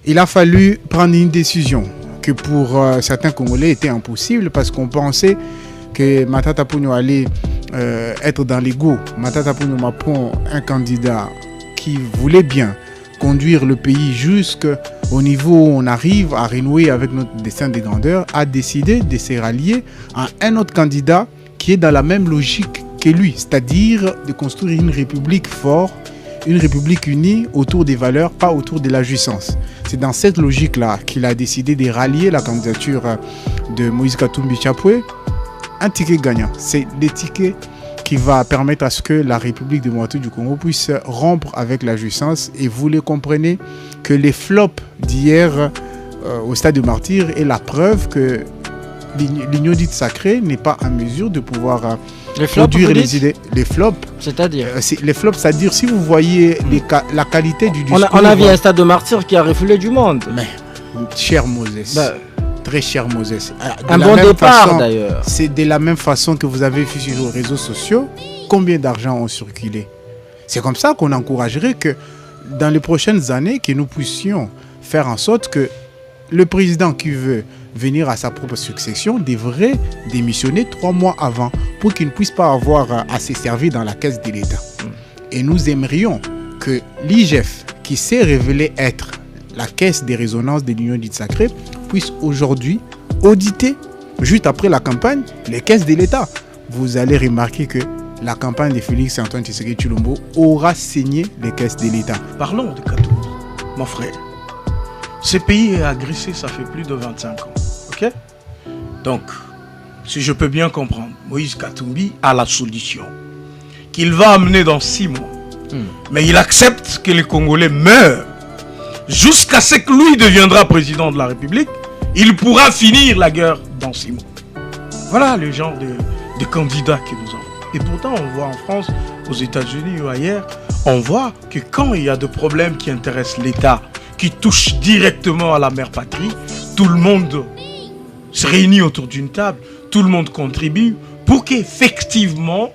Il a fallu prendre une décision que pour certains Congolais était impossible parce qu'on pensait que Matata Ponyo allait être dans l'ego. Matata Ponyo Mapon, un candidat qui voulait bien conduire le pays jusqu'au niveau où on arrive à renouer avec notre destin de grandeur, a décidé de se rallier à un autre candidat qui est dans la même logique que lui, c'est-à-dire de construire une république forte, une république unie autour des valeurs, pas autour de la jouissance. C'est dans cette logique-là qu'il a décidé de rallier la candidature de Moïse Katumbi Chapwe. Un ticket gagnant, c'est le ticket qui va permettre à ce que la République démocratique du Congo puisse rompre avec la jouissance. Et vous le comprenez que les flops d'hier au stade de Martyr est la preuve que l'union dite sacrée n'est pas en mesure de pouvoir produire les idées. Les flops, c'est-à-dire les flops, c'est-à-dire si vous voyez la qualité du discours. On a vu un stade de Martyr qui a refoulé du monde. Mais, cher Moses, très cher Moses. Un bon départ d'ailleurs. C'est de la même façon que vous avez vu sur les réseaux sociaux combien d'argent ont circulé. C'est comme ça qu'on encouragerait que dans les prochaines années, que nous puissions faire en sorte que le président qui veut venir à sa propre succession devrait démissionner 3 mois avant pour qu'il ne puisse pas avoir à se servir dans la caisse de l'État. Et nous aimerions que l'IGF, qui s'est révélé être la caisse des résonances de l'Union dite sacrée, puisse aujourd'hui auditer, juste après la campagne, les caisses de l'État. Vous allez remarquer que la campagne de Félix Antoine Tshisekedi Tshilombo aura saigné les caisses de l'État. Parlons de Katumbi, mon frère. Ce pays est agressé, ça fait plus de 25 ans. Ok? Donc, si je peux bien comprendre, Moïse Katumbi a la solution qu'il va amener dans 6 mois. Mais il accepte que les Congolais meurent jusqu'à ce que lui deviendra président de la République. Il pourra finir la guerre dans 6 mois. Voilà le genre de candidats que nous avons. Et pourtant, on voit en France, aux États-Unis ou ailleurs, on voit que quand il y a des problèmes qui intéressent l'État, qui touchent directement à la mère patrie, tout le monde se réunit autour d'une table, tout le monde contribue pour qu'effectivement,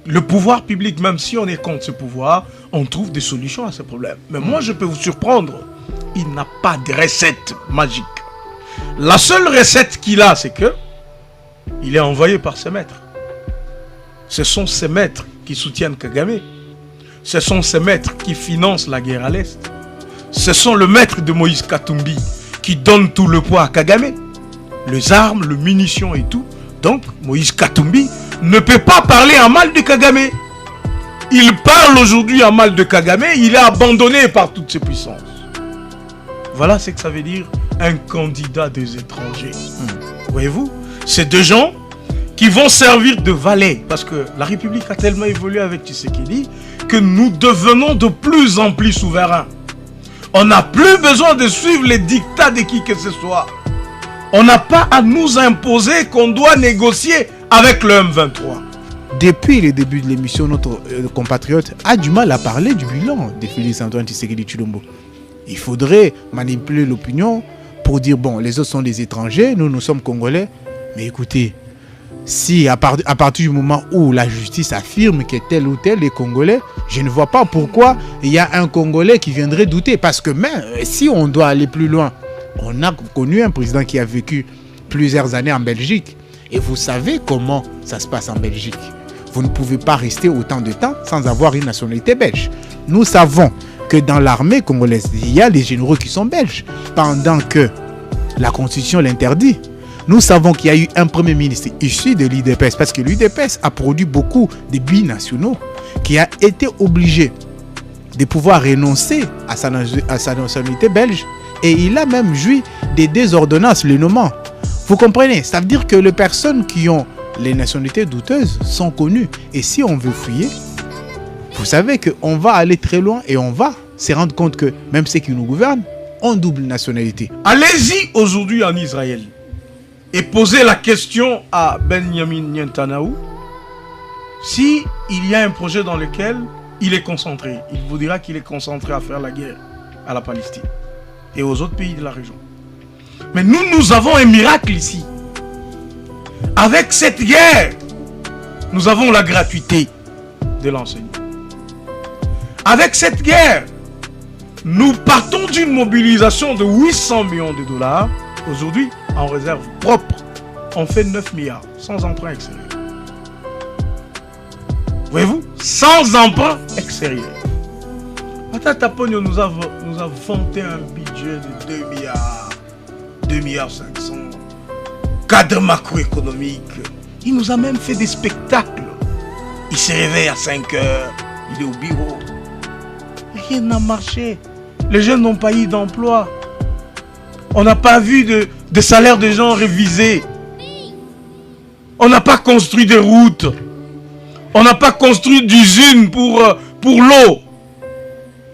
le pouvoir public, même si on est contre ce pouvoir, on trouve des solutions à ces problèmes. Mais moi, je peux vous surprendre, il n'a pas de recette magique. La seule recette qu'il a, c'est que il est envoyé par ses maîtres. Ce sont ses maîtres qui soutiennent Kagame. Ce sont ses maîtres qui financent la guerre à l'Est. Ce sont le maître de Moïse Katumbi qui donne tout le poids à Kagame. Les armes, les munitions et tout. Donc, Moïse Katumbi ne peut pas parler en mal de Kagame. Il parle aujourd'hui en mal de Kagame. Il est abandonné par toutes ses puissances. Voilà ce que ça veut dire un candidat des étrangers. Voyez-vous, c'est des gens qui vont servir de valets. Parce que la République a tellement évolué avec Tshisekedi que nous devenons de plus en plus souverains. On n'a plus besoin de suivre les dictats de qui que ce soit. On n'a pas à nous imposer qu'on doit négocier avec le M23. Depuis le début de l'émission, notre compatriote a du mal à parler du bilan de Félix Antoine Tshisekedi Tshilombo. Il faudrait manipuler l'opinion pour dire, bon, les autres sont des étrangers, nous sommes Congolais. Mais écoutez, si à partir du moment où la justice affirme que tel ou tel est Congolais, je ne vois pas pourquoi il y a un Congolais qui viendrait douter. Parce que même si on doit aller plus loin, on a connu un président qui a vécu plusieurs années en Belgique. Et vous savez comment ça se passe en Belgique. Vous ne pouvez pas rester autant de temps sans avoir une nationalité belge. Nous savons que dans l'armée congolaise, il y a des généraux qui sont belges, pendant que la Constitution l'interdit. Nous savons qu'il y a eu un premier ministre issu de l'UDPS, parce que l'UDPS a produit beaucoup de binationaux, qui a été obligé de pouvoir renoncer à sa nationalité belge, et il a même joui des 2 ordonnances le nommant. Vous comprenez? Ça veut dire que les personnes qui ont les nationalités douteuses sont connues. Et si on veut fouiller, vous savez qu'on va aller très loin et on va se rendre compte que même ceux qui nous gouvernent ont double nationalité. Allez-y aujourd'hui en Israël et posez la question à Benjamin Netanyahu si il y a un projet dans lequel il est concentré. Il vous dira qu'il est concentré à faire la guerre à la Palestine et aux autres pays de la région. Mais nous avons un miracle ici. Avec cette guerre, nous avons la gratuité de l'enseignement. Avec cette guerre, Nous partons d'une mobilisation de 800 millions de dollars. Aujourd'hui, en réserve propre, on fait 9 milliards, sans emprunt extérieur. Voyez-vous, sans emprunt extérieur. Matata Ponyo nous a vanté un budget de 2 milliards, 2 milliards 500, cadre macroéconomique. Il nous a même fait des spectacles. Il se réveille à 5 heures, il est au bureau. Rien n'a marché. Les jeunes n'ont pas eu d'emploi. On n'a pas vu de salaire de gens révisés. On n'a pas construit des routes. On n'a pas construit d'usines pour l'eau.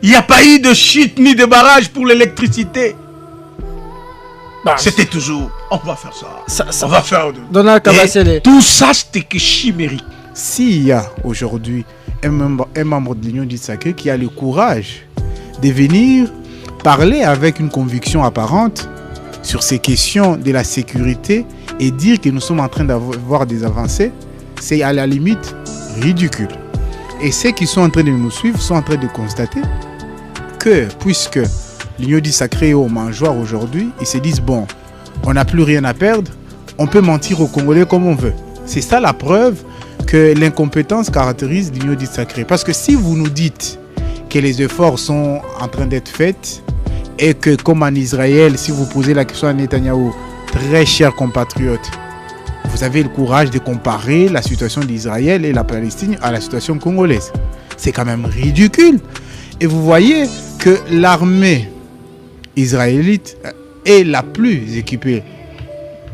Il n'y a pas eu de chute ni de barrage pour l'électricité. C'était toujours, on va faire ça. On va faire de... Tout ça, c'était que chimérique. S'il y a aujourd'hui un membre de l'Union dite sacrée qui a le courage de venir parler avec une conviction apparente sur ces questions de la sécurité et dire que nous sommes en train d'avoir des avancées, c'est à la limite ridicule. Et ceux qui sont en train de nous suivre sont en train de constater que, puisque l'Union dit sacrée est au mangeoire aujourd'hui, ils se disent bon, on n'a plus rien à perdre, on peut mentir aux Congolais comme on veut. C'est ça la preuve que l'incompétence caractérise l'Union dit sacrée. Parce que si vous nous dites que les efforts sont en train d'être faits et que comme en Israël, si vous posez la question à Netanyahou, très chers compatriotes, vous avez le courage de comparer la situation d'Israël et la Palestine à la situation congolaise. C'est quand même ridicule. Et vous voyez que l'armée israélite est la plus équipée,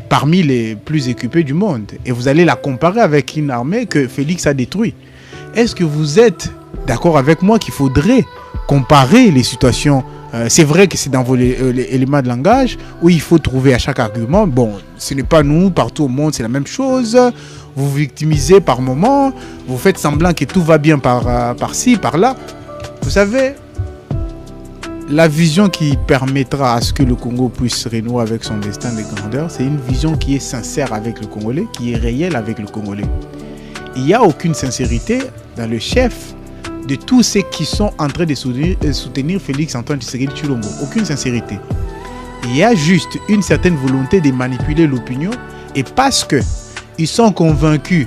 parmi les plus équipées du monde. Et vous allez la comparer avec une armée que Félix a détruite. Est-ce que vous êtes d'accord avec moi qu'il faudrait comparer les situations? C'est vrai que c'est dans vos éléments de langage où il faut trouver à chaque argument. Bon, ce n'est pas nous, partout au monde, c'est la même chose. Vous vous victimisez par moment, vous faites semblant que tout va bien par-ci, par-là. Vous savez, la vision qui permettra à ce que le Congo puisse renouer avec son destin de grandeur, c'est une vision qui est sincère avec le Congolais, qui est réelle avec le Congolais. Il n'y a aucune sincérité dans le chef de tous ceux qui sont en train de soutenir Félix Antoine Tshisekedi Tshilombo. Aucune sincérité. Il y a juste une certaine volonté de manipuler l'opinion et parce qu'ils sont convaincus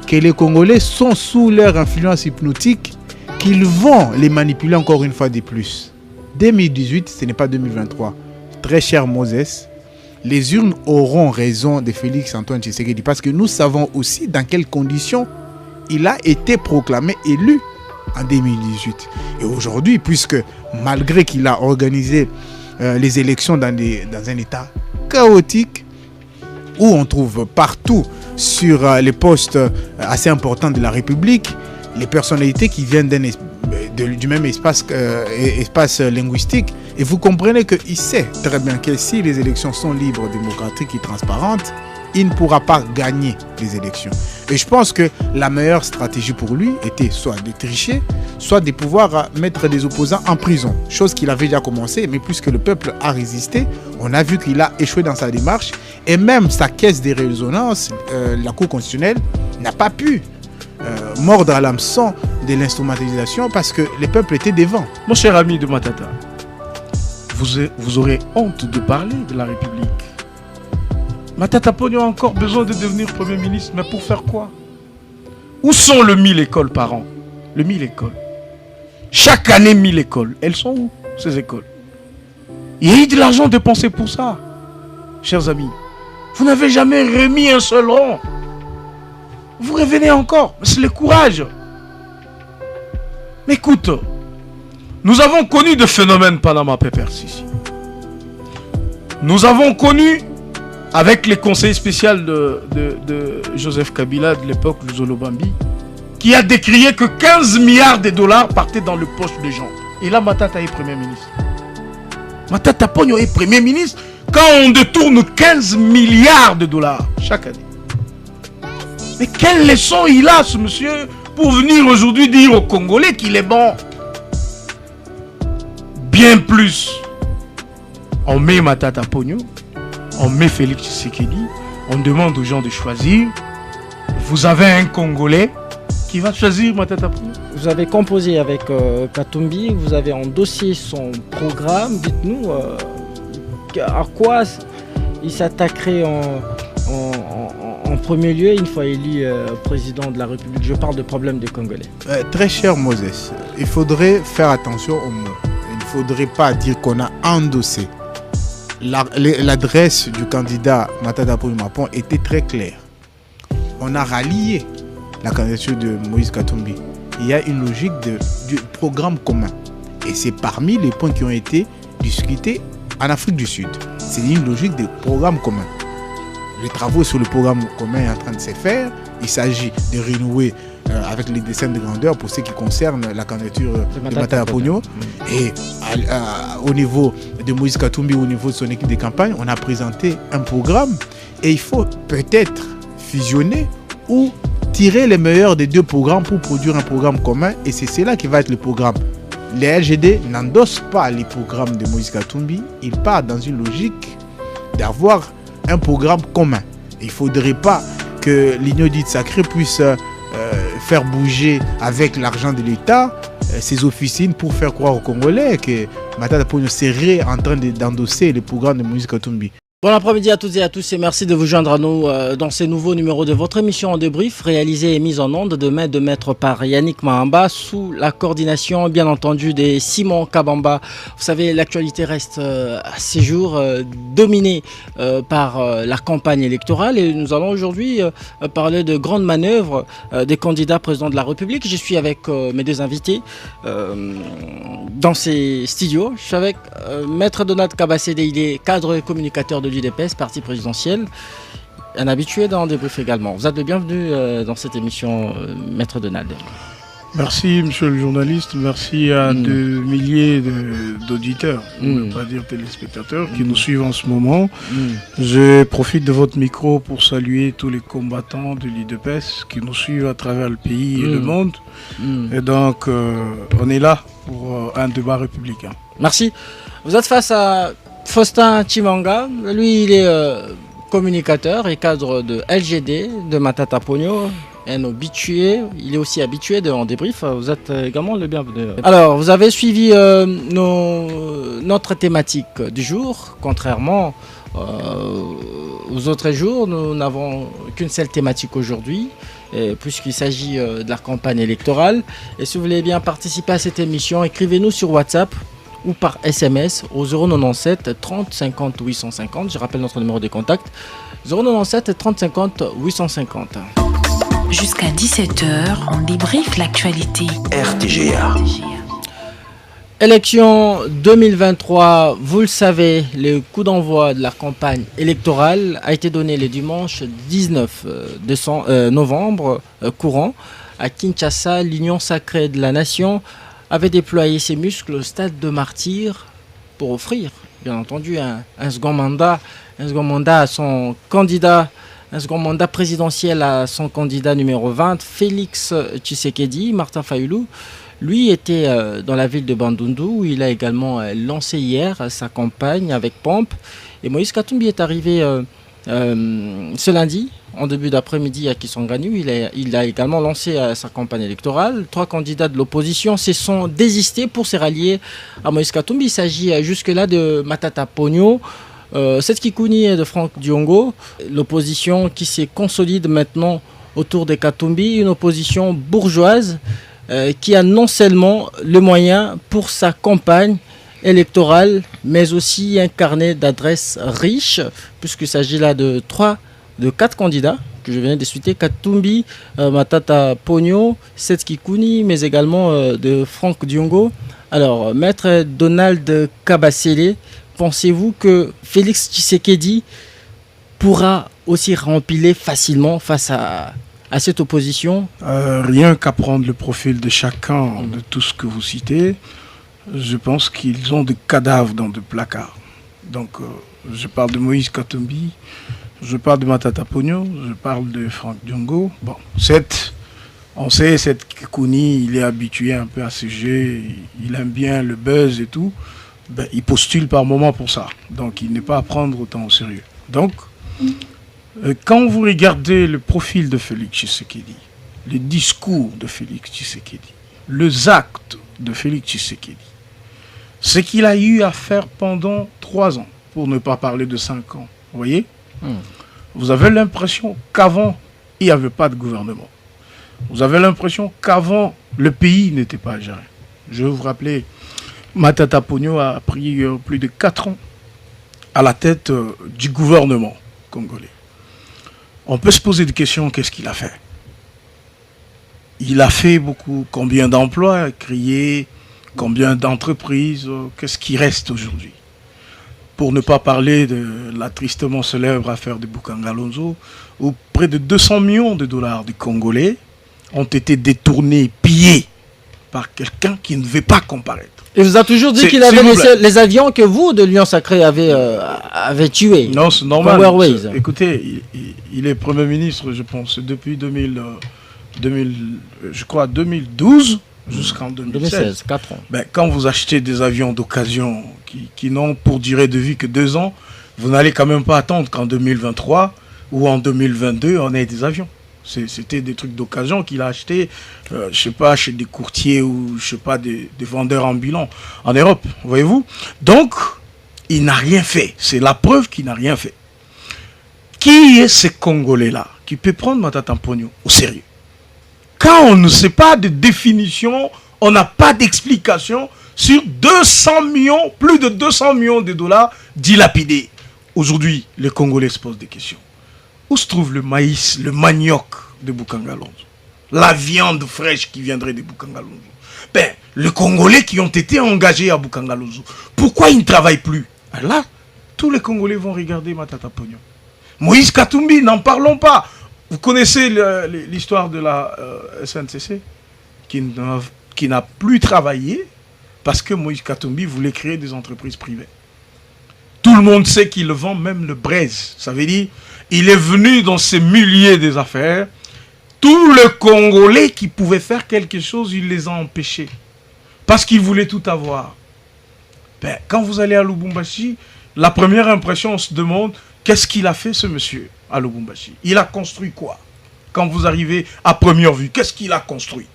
que les Congolais sont sous leur influence hypnotique, qu'ils vont les manipuler encore une fois de plus. 2018, ce n'est pas 2023. Très cher Moses, les urnes auront raison de Félix Antoine Tshisekedi parce que nous savons aussi dans quelles conditions il a été proclamé élu en 2018. Et aujourd'hui, puisque malgré qu'il a organisé les élections dans un état chaotique, où on trouve partout sur les postes assez importants de la République, les personnalités qui viennent du même espace linguistique, et vous comprenez qu'il sait très bien que si les élections sont libres, démocratiques et transparentes, il ne pourra pas gagner les élections. Et je pense que la meilleure stratégie pour lui était soit de tricher, soit de pouvoir mettre des opposants en prison. Chose qu'il avait déjà commencé, mais puisque le peuple a résisté, on a vu qu'il a échoué dans sa démarche. Et même sa caisse de résonance, la Cour constitutionnelle, n'a pas pu mordre à l'hameçon de l'instrumentalisation parce que le peuple était devant. Mon cher ami de Matata, vous aurez honte de parler de la République. Matata Ponyo a encore besoin de devenir Premier ministre, mais pour faire quoi? Où sont le 1000 écoles par an? Le 1000 écoles. Chaque année, 1000 écoles. Elles sont où, ces écoles? Il y a eu de l'argent dépensé pour ça. Chers amis, vous n'avez jamais remis un seul rond. Vous revenez encore. C'est le courage. Mais écoute, nous avons connu des phénomènes Panama Papers ici. Nous avons connu, avec les conseils spéciaux de Joseph Kabila de l'époque, le Zolobambi, qui a décrié que 15 milliards de dollars partaient dans le poche des gens. Et là, Matata est Premier ministre. Matata Ponyo est Premier ministre quand on détourne 15 milliards de dollars chaque année. Mais quelle leçon il a, ce monsieur, pour venir aujourd'hui dire aux Congolais qu'il est bon? Bien plus. On met Matata Ponyo, on met Félix Tshisekedi, on demande aux gens de choisir. Vous avez un Congolais qui va choisir Matata Ponyo. Vous avez composé avec Katumbi, vous avez endossé son programme. Dites-nous à quoi il s'attaquerait en premier lieu une fois élu président de la République. Je parle de problème des Congolais. Très cher Moses, il faudrait faire attention aux mots. Il ne faudrait pas dire qu'on a endossé. L'adresse du candidat Matata Ponyo Mapon était très claire. On a rallié la candidature de Moïse Katumbi. Il y a une logique du programme commun. Et c'est parmi les points qui ont été discutés en Afrique du Sud. C'est une logique de programme commun. Les travaux sur le programme commun sont en train de se faire. Il s'agit de renouer avec les dessins de grandeur pour ce qui concerne la candidature de Matata Ponyo. Et au niveau de Moïse Katumbi, au niveau de son équipe de campagne, on a présenté un programme. Et il faut peut-être fusionner ou tirer les meilleurs des deux programmes pour produire un programme commun. Et c'est cela qui va être le programme. Les LGD n'endossent pas les programmes de Moïse Katumbi. Ils partent dans une logique d'avoir un programme commun. Il ne faudrait pas que l'Union dite sacrée puisse faire bouger avec l'argent de l'État ses officines pour faire croire aux Congolais que Matata Ponyo serait en train d'endosser le programme de Moïse Katumbi. Bon après-midi à toutes et à tous et merci de vous joindre à nous dans ces nouveaux numéros de votre émission en débrief réalisée et mise en onde de main de maître par Yannick Mahamba sous la coordination bien entendu de Simon Kabamba. Vous savez, l'actualité reste à ces jours dominée par la campagne électorale et nous allons aujourd'hui parler de grandes manœuvres des candidats présidents de la République. Je suis avec mes deux invités dans ces studios. Je suis avec maître Donald Kabassédé, il est cadre et communicateur de l'UDPS, parti présidentiel, un habitué dans Débrief également. Vous êtes le bienvenu dans cette émission, maître Donald. Merci monsieur le journaliste, merci à des milliers d'auditeurs, pour ne pas dire téléspectateurs, qui nous suivent en ce moment. Je profite de votre micro pour saluer tous les combattants de l'UDPS qui nous suivent à travers le pays et le monde. Et donc, on est là pour un débat républicain. Merci. Vous êtes face à Faustin Chimanga, lui il est communicateur et cadre de LGD, de Matata Ponyo, un habitué, il est aussi habitué de En Débrief, vous êtes également le bienvenu. Alors vous avez suivi notre thématique du jour, contrairement aux autres jours, nous n'avons qu'une seule thématique aujourd'hui, puisqu'il s'agit de la campagne électorale. Et si vous voulez bien participer à cette émission, écrivez-nous sur WhatsApp ou par SMS au 097 30 50 850. Je rappelle notre numéro de contact 097 30 50 850. Jusqu'à 17h, on débriefe l'actualité. RTGA. Élection 2023, vous le savez, le coup d'envoi de la campagne électorale a été donné le dimanche 19 novembre courant à Kinshasa. L'Union sacrée de la nation avait déployé ses muscles au stade de Martyrs pour offrir, bien entendu, un second mandat à son candidat, un second mandat présidentiel à son candidat numéro 20, Félix Tshisekedi. Martin Fayulu, lui, était dans la ville de Bandundu, où il a également lancé hier sa campagne avec pompe. Et Moïse Katumbi est arrivé ce lundi, en début d'après-midi à Kisangani. Il a également lancé sa campagne électorale. 3 candidats de l'opposition se sont désistés pour se rallier à Moïse Katumbi. Il s'agit jusque-là de Matata Ponyo, Seth Kikouni et de Franck Diongo. L'opposition qui se consolide maintenant autour de Katumbi, une opposition bourgeoise qui a non seulement le moyen pour sa campagne électorale, mais aussi un carnet d'adresses riche, puisqu'il s'agit là de 4 candidats que je viens de citer, Katumbi, Matata Ponyo, Seth Kikouni, mais également de Franck Diongo. Alors, maître Donald Kabassédé, pensez-vous que Félix Tshisekedi pourra aussi rempiler facilement face à cette opposition? Rien qu'à prendre le profil de chacun de tout ce que vous citez, je pense qu'ils ont des cadavres dans des placards. Donc, je parle de Moïse Katumbi, je parle de Matata Ponyo, je parle de Franck Diongo. Bon, on sait, Seth Kikouni, il est habitué un peu à ce jeu, il aime bien le buzz et tout. Ben, il postule par moment pour ça. Donc, il n'est pas à prendre autant au sérieux. Donc, quand vous regardez le profil de Félix Tshisekedi, le discours de Félix Tshisekedi, les actes de Félix Tshisekedi, ce qu'il a eu à faire pendant 3 ans, pour ne pas parler de 5 ans, vous voyez, vous avez l'impression qu'avant, il n'y avait pas de gouvernement. Vous avez l'impression qu'avant, le pays n'était pas géré. Je vais vous rappeler, Matata Ponyo a pris plus de 4 ans à la tête du gouvernement congolais. On peut se poser des questions, qu'est-ce qu'il a fait? Il a fait beaucoup, combien d'emplois créés, combien d'entreprises, qu'est-ce qui reste aujourd'hui? Pour ne pas parler de la tristement célèbre affaire de Bukangalonzo, où près de 200 millions de dollars de Congolais ont été détournés, pillés par quelqu'un qui ne veut pas comparaître. Il vous a toujours dit qu'il avait laissé les avions que vous, de l'Union Sacrée, avez tués. Non, c'est normal. Écoutez, il est Premier ministre, je pense, depuis 2012 jusqu'en 2016. 4 ans. Ben, quand vous achetez des avions d'occasion qui n'ont pour durée de vie que 2 ans, vous n'allez quand même pas attendre qu'en 2023 ou en 2022, on ait des avions. C'était des trucs d'occasion qu'il a acheté, je sais pas, chez des courtiers ou je sais pas, des vendeurs ambulants en Europe, voyez-vous. Donc, il n'a rien fait. C'est la preuve qu'il n'a rien fait. Qui est ce Congolais-là qui peut prendre Matata Ponyo au sérieux? Quand on ne sait pas de définition, on n'a pas d'explication sur 200 millions, plus de 200 millions de dollars dilapidés. Aujourd'hui, les Congolais se posent des questions. Où se trouve le maïs, le manioc de Bukangalonzo? La viande fraîche qui viendrait de Bukangalonzo? Ben, les Congolais qui ont été engagés à Bukangalonzo, pourquoi ils ne travaillent plus? Là, tous les Congolais vont regarder Matata Ponyo. Moïse Katumbi, n'en parlons pas. Vous connaissez l'histoire de la SNCC qui n'a plus travaillé parce que Moïse Katumbi voulait créer des entreprises privées. Tout le monde sait qu'il vend même le braise. Ça veut dire, il est venu dans ces milliers des affaires. Tous les Congolais qui pouvaient faire quelque chose, il les a empêchés. Parce qu'ils voulaient tout avoir. Ben, quand vous allez à Lubumbashi, la première impression, on se demande, qu'est-ce qu'il a fait ce monsieur à Lubumbashi? Il a construit quoi? Quand vous arrivez à première vue, qu'est-ce qu'il a construit?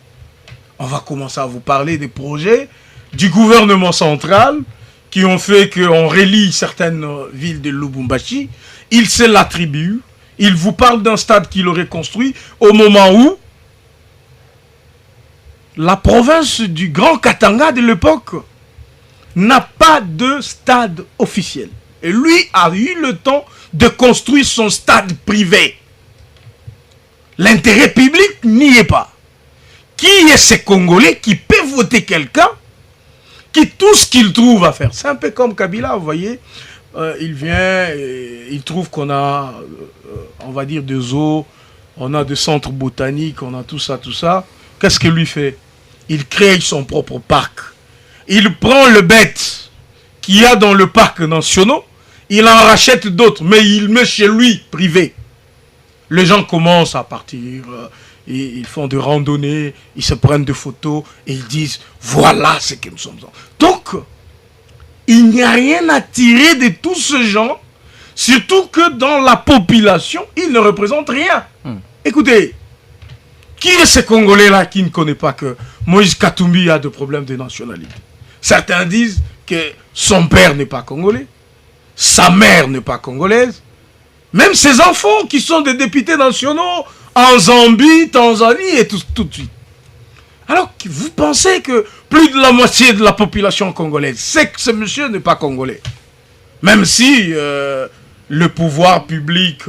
On va commencer à vous parler des projets du gouvernement central qui ont fait qu'on relie certaines villes de Lubumbashi. Il se l'attribue. Il vous parle d'un stade qu'il aurait construit au moment où la province du Grand Katanga de l'époque n'a pas de stade officiel. Et lui a eu le temps de construire son stade privé. L'intérêt public n'y est pas. Qui est ce Congolais qui peut voter quelqu'un qui tout ce qu'il trouve à faire? C'est un peu comme Kabila, vous voyez. Il vient, et il trouve qu'on a, on va dire, des zoos, on a des centres botaniques, on a tout ça, tout ça. Qu'est-ce qu'il lui fait? Il crée son propre parc. Il prend le bête qu'il y a dans le parc national, il en rachète d'autres, mais il met chez lui, privé. Les gens commencent à partir, ils font des randonnées, ils se prennent des photos, et ils disent, voilà ce que nous sommes. Donc, il n'y a rien à tirer de tous ces gens, surtout que dans la population, ils ne représentent rien. Écoutez, qui est ce Congolais-là qui ne connaît pas que Moïse Katumbi a des problèmes de nationalité? Certains disent que son père n'est pas congolais, sa mère n'est pas congolaise, même ses enfants qui sont des députés nationaux en Zambie, Tanzanie et tout de suite. Alors, vous pensez que plus de la moitié de la population congolaise sait que ce monsieur n'est pas congolais. Même si le pouvoir public,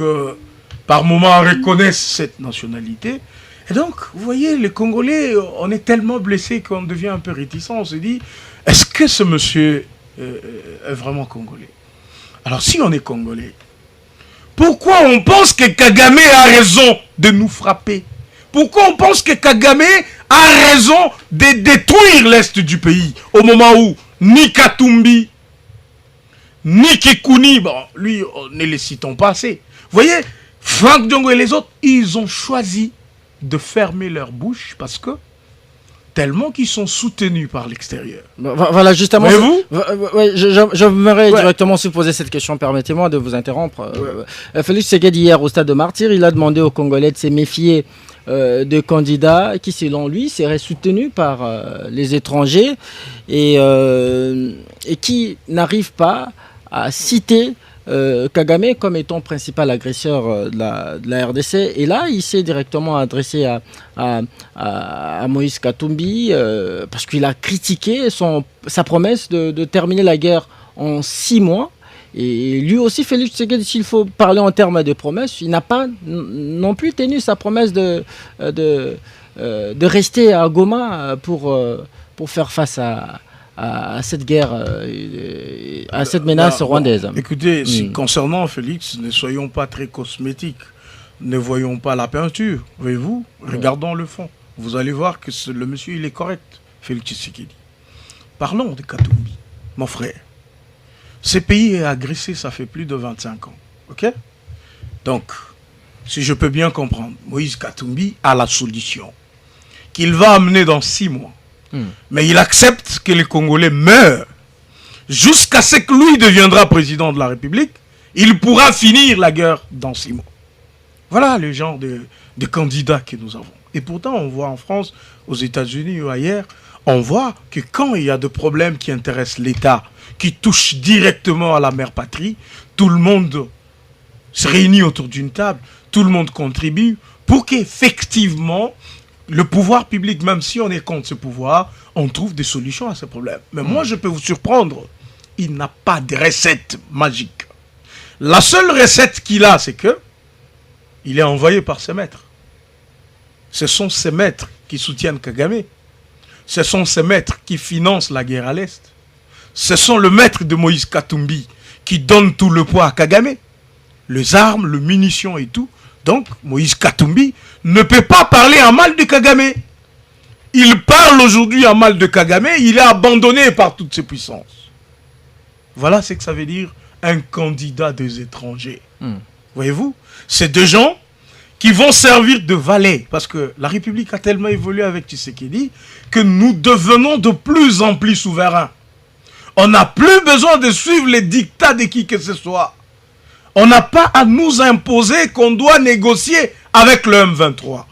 par moment, reconnaisse cette nationalité. Et donc, vous voyez, les Congolais, on est tellement blessés qu'on devient un peu réticent. On se dit, est-ce que ce monsieur est vraiment congolais? Alors, si on est congolais, pourquoi on pense que Kagame a raison de nous frapper? Pourquoi on pense que Kagame a raison de détruire l'Est du pays au moment où ni Katumbi, ni Kikouni, bon, lui, ne les citons pas assez. Vous voyez, Franck Diongo et les autres, ils ont choisi de fermer leur bouche parce que tellement qu'ils sont soutenus par l'extérieur. Voilà, justement. Mais vous j'aimerais directement se poser cette question. Permettez-moi de vous interrompre. Félix Tshisekedi, hier au stade de Martyr, il a demandé aux Congolais de se méfier de candidats qui, selon lui, seraient soutenus par les étrangers et qui n'arrivent pas à citer Kagame comme étant principal agresseur de la RDC. Et là, il s'est directement adressé à Moïse Katumbi parce qu'il a critiqué sa promesse de terminer la guerre en 6 mois. Et lui aussi, Félix Tshisekedi, s'il faut parler en termes de promesses, il n'a pas non plus tenu sa promesse de rester à Goma pour faire face à cette guerre, à cette menace rwandaise. Écoutez, concernant Félix, ne soyons pas très cosmétiques. Ne voyons pas la peinture. Voyez-vous, regardons le fond. Vous allez voir que le monsieur, il est correct, Félix Tshisekedi. Parlons de Katumbi, mon frère. Ce pays est agressé, ça fait plus de 25 ans. Ok? Donc, si je peux bien comprendre, Moïse Katumbi a la solution qu'il va amener dans 6 mois. Mais il accepte que les Congolais meurent jusqu'à ce que lui deviendra président de la République. Il pourra finir la guerre dans 6 mois. Voilà le genre de candidats que nous avons. Et pourtant, on voit en France, aux États-Unis ou ailleurs, on voit que quand il y a des problèmes qui intéressent l'État, qui touchent directement à la mère patrie, tout le monde se réunit autour d'une table, tout le monde contribue pour qu'effectivement, le pouvoir public, même si on est contre ce pouvoir, on trouve des solutions à ces problèmes. Mais moi, je peux vous surprendre, il n'a pas de recette magique. La seule recette qu'il a, c'est que il est envoyé par ses maîtres. Ce sont ses maîtres qui soutiennent Kagame. Ce sont ses maîtres qui financent la guerre à l'Est. Ce sont le maître de Moïse Katumbi qui donne tout le poids à Kagame. Les armes, les munitions et tout. Donc, Moïse Katumbi ne peut pas parler en mal de Kagame. Il parle aujourd'hui en mal de Kagame, il est abandonné par toutes ces puissances. Voilà ce que ça veut dire un candidat des étrangers. Voyez-vous? C'est des gens qui vont servir de valets. Parce que la République a tellement évolué avec Tshisekedi que nous devenons de plus en plus souverains. On n'a plus besoin de suivre les dictats de qui que ce soit. On n'a pas à nous imposer qu'on doit négocier avec le M23.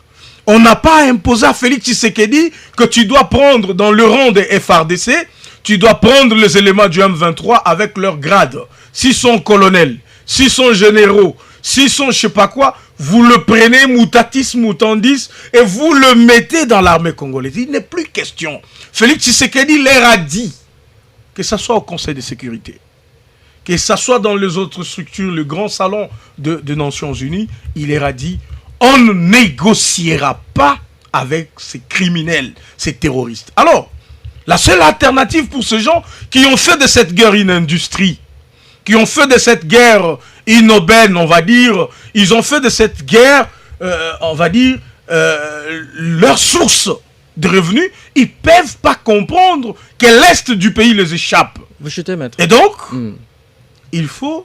On n'a pas à imposer à Félix Tshisekedi que tu dois prendre dans le rang des FRDC, tu dois prendre les éléments du M23 avec leur grade. S'ils sont colonels, s'ils sont généraux, s'ils sont je sais pas quoi, vous le prenez mutatis mutandis et vous le mettez dans l'armée congolaise. Il n'est plus question. Félix Tshisekedi leur a dit, que ce soit au Conseil de sécurité, que ce soit dans les autres structures, le grand salon des Nations Unies, il leur a dit, on ne négociera pas avec ces criminels, ces terroristes. Alors, la seule alternative pour ces gens qui ont fait de cette guerre une industrie, qui ont fait de cette guerre une aubaine, on va dire, ils ont fait de cette guerre, on va dire, leur source de revenus, ils ne peuvent pas comprendre que l'Est du pays les échappe. Vous chutez, maître. Et donc, il faut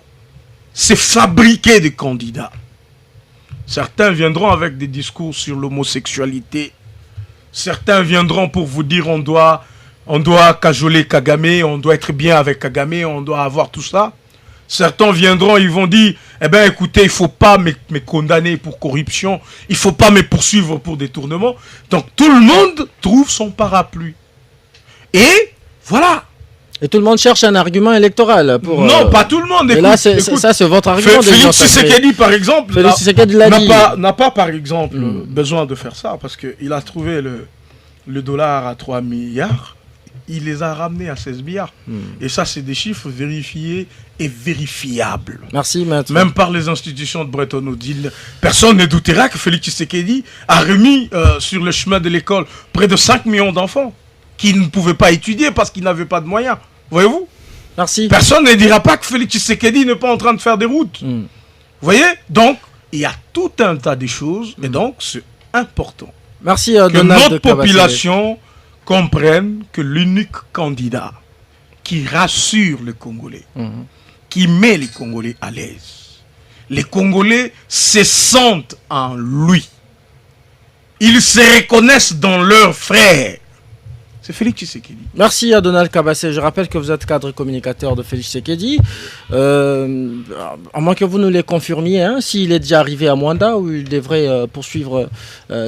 se fabriquer des candidats. Certains viendront avec des discours sur l'homosexualité. Certains viendront pour vous dire on doit cajoler Kagame, on doit être bien avec Kagame, on doit avoir tout ça. Certains viendront, ils vont dire, eh bien écoutez, il ne faut pas me condamner pour corruption, il ne faut pas me poursuivre pour détournement. Donc tout le monde trouve son parapluie. Et voilà. Et tout le monde cherche un argument électoral pour... Non, pas tout le monde. Et là, c'est votre argument. Félix Tshisekedi, par exemple, n'a pas, par exemple, besoin de faire ça, parce qu'il a trouvé le dollar à 3 milliards, il les a ramenés à 16 milliards. Et ça, c'est des chiffres vérifiés et vérifiables. Merci, maître. Même par les institutions de Bretton Woods. Personne ne doutera que Félix Tshisekedi a remis sur le chemin de l'école près de 5 millions d'enfants qui ne pouvaient pas étudier parce qu'ils n'avaient pas de moyens. Voyez-vous? Merci. Personne ne dira pas que Félix Tshisekedi n'est pas en train de faire des routes. Vous voyez? Donc, il y a tout un tas de choses et donc c'est important. Merci, que notre population comprenne que l'unique candidat qui rassure les Congolais, qui met les Congolais à l'aise, les Congolais se sentent en lui. Ils se reconnaissent dans leurs frères. C'est Félix Tshisekedi. Merci à Donald Kabassé. Je rappelle que vous êtes cadre communicateur de Félix Tshisekedi. À moins que vous nous les confirmiez, hein, s'il est déjà arrivé à Mwanda ou il devrait poursuivre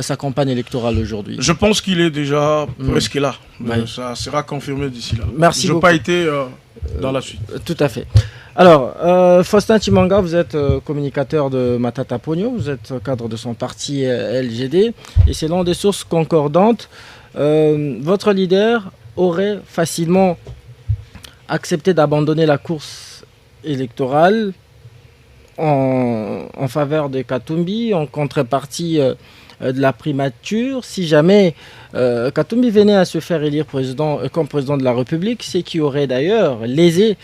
sa campagne électorale aujourd'hui. Je pense qu'il est déjà presque là. Ouais. Ça sera confirmé d'ici là. Merci Je n'ai beaucoup. pas été dans la suite. Tout à fait. Alors, Faustin Chimanga, vous êtes communicateur de Matata Pogno, vous êtes cadre de son parti LGD, et selon des sources concordantes, votre leader aurait facilement accepté d'abandonner la course électorale en faveur de Katumbi, en contrepartie de la primature, si jamais Katumbi venait à se faire élire comme président de la République, ce qui aurait d'ailleurs lésé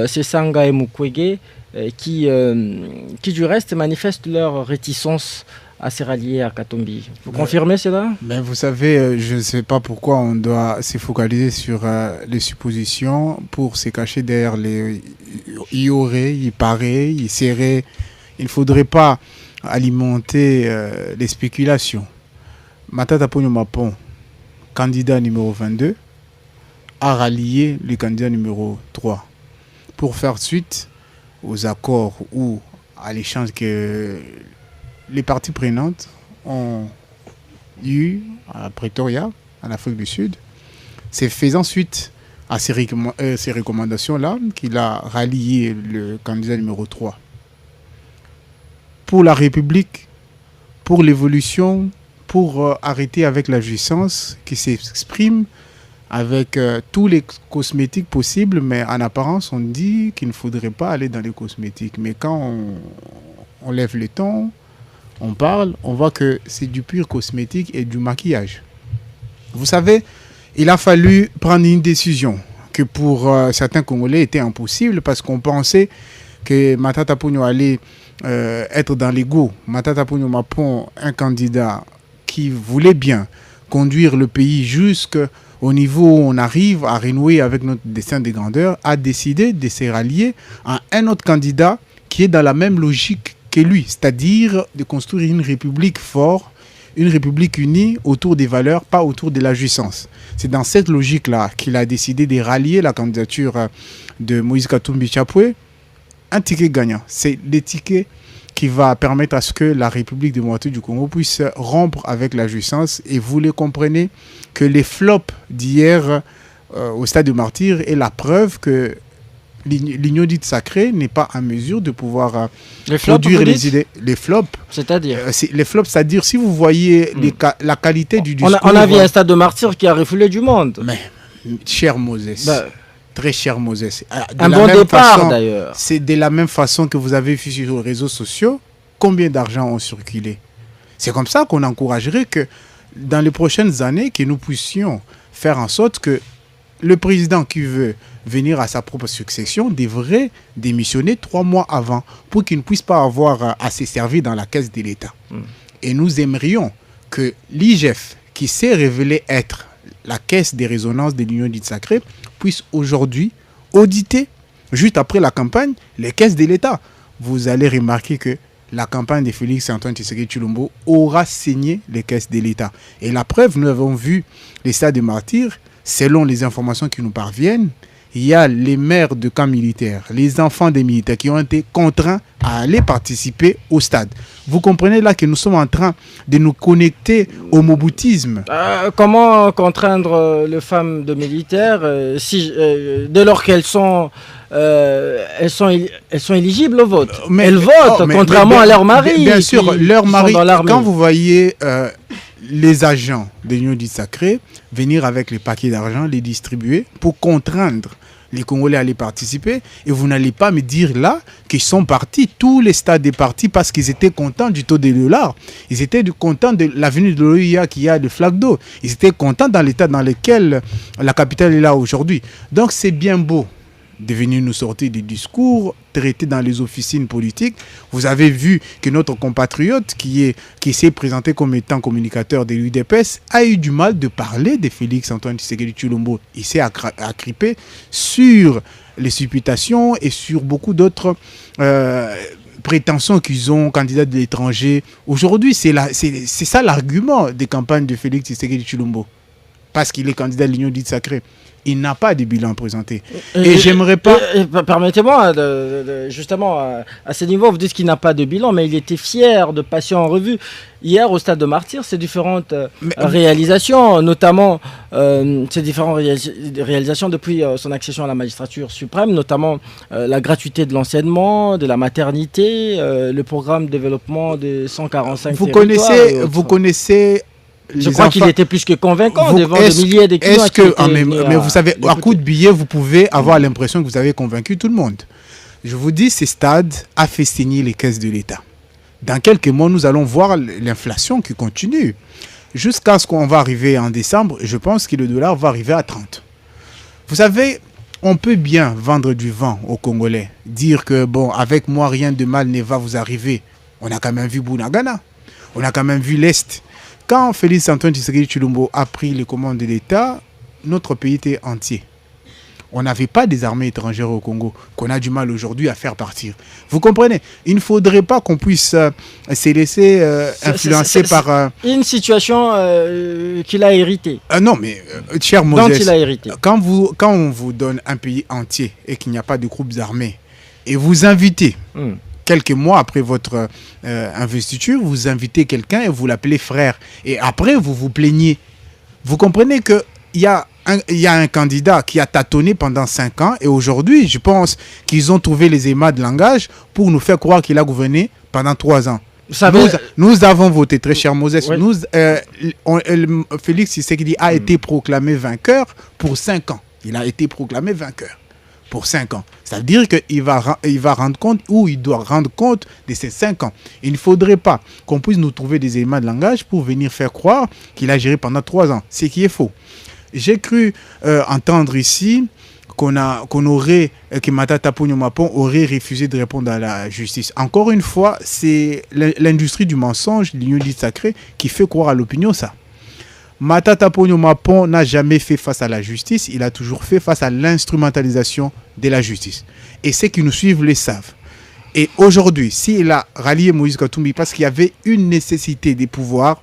Sesanga et Mukwege, qui du reste manifestent leur réticence à se rallier à Katumbi. Vous confirmez cela? Ben, vous savez, je ne sais pas pourquoi on doit se focaliser sur les suppositions pour se cacher derrière les il y aurait, il paraît, il serait. Il ne faudrait pas alimenter les spéculations. Matata Ponyo Mapon, candidat numéro 22, a rallié le candidat numéro 3 pour faire suite aux accords ou à l'échange que les parties prenantes ont eu à Pretoria, en Afrique du Sud. C'est faisant suite à ces recommandations-là qu'il a rallié le candidat numéro 3. Pour la République, pour l'évolution, pour arrêter avec la jouissance qui s'exprime avec tous les cosmétiques possibles, mais en apparence, on dit qu'il ne faudrait pas aller dans les cosmétiques. Mais quand on lève le ton, on parle, on voit que c'est du pur cosmétique et du maquillage. Vous savez, il a fallu prendre une décision que pour certains Congolais était impossible parce qu'on pensait que Matata Ponyo allait être dans l'ego. Matata Ponyo Mapon, un candidat qui voulait bien conduire le pays jusqu'au niveau où on arrive à renouer avec notre destin de grandeur, a décidé de se rallier à un autre candidat qui est dans la même logique que lui, c'est-à-dire de construire une république forte, une république unie autour des valeurs, pas autour de la jouissance. C'est dans cette logique-là qu'il a décidé de rallier la candidature de Moïse Katumbi Chapwe. Un ticket gagnant, c'est le ticket qui va permettre à ce que la République démocratique du Congo puisse rompre avec la jouissance. Et vous les comprenez que les flops d'hier au stade de Martyr est la preuve que l'union dite sacrée n'est pas en mesure de pouvoir produire les idées. Les flops, c'est-à-dire les flops, c'est-à-dire si vous voyez la qualité du discours. On a vu un stade de Martyr qui a refoulé du monde. Mais, cher Moses, très cher Moses, un bon départ d'ailleurs. C'est de la même façon que vous avez vu sur les réseaux sociaux combien d'argent ont circulé. C'est comme ça qu'on encouragerait que dans les prochaines années, que nous puissions faire en sorte que le président qui veut venir à sa propre succession devrait démissionner 3 mois avant pour qu'il ne puisse pas avoir à se servir dans la caisse de l'État. Et nous aimerions que l'IGF, qui s'est révélé être la caisse des résonances de l'Union dite sacrée, puisse aujourd'hui auditer, juste après la campagne, les caisses de l'État. Vous allez remarquer que la campagne de Félix Antoine Tshisekedi Tshilombo aura saigné les caisses de l'État. Et la preuve, nous avons vu les stades de martyrs. Selon les informations qui nous parviennent, il y a les maires de camps militaires, les enfants des militaires qui ont été contraints à aller participer au stade. Vous comprenez là que nous sommes en train de nous connecter au moboutisme. Comment contraindre les femmes de militaires dès lors qu'elles sont éligibles au vote? Elles votent, contrairement à leur mari. Bien sûr, leur mari. Quand vous voyez les agents de l'Union dite sacrée venir avec les paquets d'argent, les distribuer pour contraindre les Congolais à les participer, et vous n'allez pas me dire là qu'ils sont partis, tous les stades des partis, parce qu'ils étaient contents du taux de $. Ils étaient contents de l'avenue de l'OIA qui a des flaques d'eau. Ils étaient contents dans l'état dans lequel la capitale est là aujourd'hui. Donc c'est bien beau de venir nous sortir des discours traités dans les officines politiques. Vous avez vu que notre compatriote qui s'est présenté comme étant communicateur de l'UDPS a eu du mal de parler de Félix Antoine Tshisekedi Tshilombo. Il s'est agrippé sur les supputations et sur beaucoup d'autres prétentions qu'ils ont candidats de l'étranger. Aujourd'hui, c'est ça l'argument des campagnes de Félix Tshisekedi Tshilombo. parce qu'il est candidat de l'Union dite sacrée. Il n'a pas de bilan présenté. Et j'aimerais pas... Permettez-moi, justement, à ce niveau, vous dites qu'il n'a pas de bilan, mais il était fier de passer en revue hier au Stade de Martyrs ces différentes réalisations, notamment ces différentes réalisations depuis son accession à la magistrature suprême, notamment la gratuité de l'enseignement, de la maternité, le programme de développement de 145 territoires. Vous connaissez... Je crois qu'il était plus que convaincant devant des milliers d'étudiants. Mais vous savez, à coup de billet, vous pouvez avoir l'impression que vous avez convaincu tout le monde. Je vous dis, ces stades a fait saigner les caisses de l'État. Dans quelques mois, nous allons voir l'inflation qui continue. Jusqu'à ce qu'on va arriver en décembre, je pense que le dollar va arriver à 30. Vous savez, on peut bien vendre du vent aux Congolais. Dire que, bon, avec moi, rien de mal ne va vous arriver. On a quand même vu Bunagana. On a quand même vu l'Est. Quand Félix Antoine Tshisekedi Tshilombo a pris les commandes de l'État, notre pays était entier. On n'avait pas des armées étrangères au Congo qu'on a du mal aujourd'hui à faire partir. Vous comprenez? Il ne faudrait pas qu'on puisse se laisser influencer par... une situation qu'il a héritée. Non, mais cher Moses, dont il a hérité. Quand on vous donne un pays entier et qu'il n'y a pas de groupes armés, et vous invitez... Quelques mois après votre investiture, vous invitez quelqu'un et vous l'appelez frère. Et après, vous vous plaignez. Vous comprenez qu'il y a un candidat qui a tâtonné pendant 5 ans. Et aujourd'hui, je pense qu'ils ont trouvé les émats de langage pour nous faire croire qu'il a gouverné pendant 3 ans. Nous avons voté, très cher Moses. Oui. Félix Tshisekedi a été proclamé vainqueur pour 5 ans. Il a été proclamé vainqueur pour 5 ans. Ça veut dire qu'il va rendre compte, ou il doit rendre compte de ces 5 ans. Il ne faudrait pas qu'on puisse nous trouver des éléments de langage pour venir faire croire qu'il a géré pendant 3 ans. Ce qui est faux. J'ai cru entendre ici que Matata Ponyo Mapon aurait refusé de répondre à la justice. Encore une fois, c'est l'industrie du mensonge, l'Union dite sacrée, qui fait croire à l'opinion ça. Matata Ponyo Mapon n'a jamais fait face à la justice, il a toujours fait face à l'instrumentalisation de la justice. Et ceux qui nous suivent le savent. Et aujourd'hui, s'il a rallié Moïse Katumbi parce qu'il y avait une nécessité de pouvoir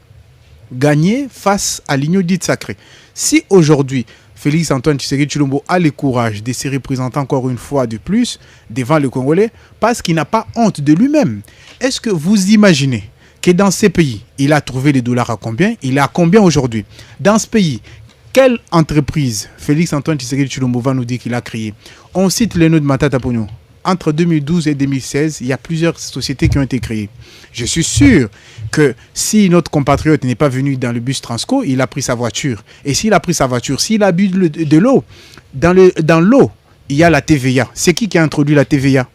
gagner face à l'Union dite sacrée. Si aujourd'hui, Félix Antoine Tshisekedi Tshilombo a le courage de se représenter encore une fois de plus devant le Congolais parce qu'il n'a pas honte de lui-même, est-ce que vous imaginez que dans ces pays, il a trouvé les dollars à combien? Il est à combien aujourd'hui? Dans ce pays, quelle entreprise Félix Antoine Tshisekedi Tshilombo va nous dire qu'il a créé? On cite les noms de Matata Ponyo. Entre 2012 et 2016, il y a plusieurs sociétés qui ont été créées. Je suis sûr que si notre compatriote n'est pas venu dans le bus Transco, il a pris sa voiture. Et s'il a pris sa voiture, s'il a bu de l'eau, dans l'eau, il y a la TVA. C'est qui a introduit la TVA?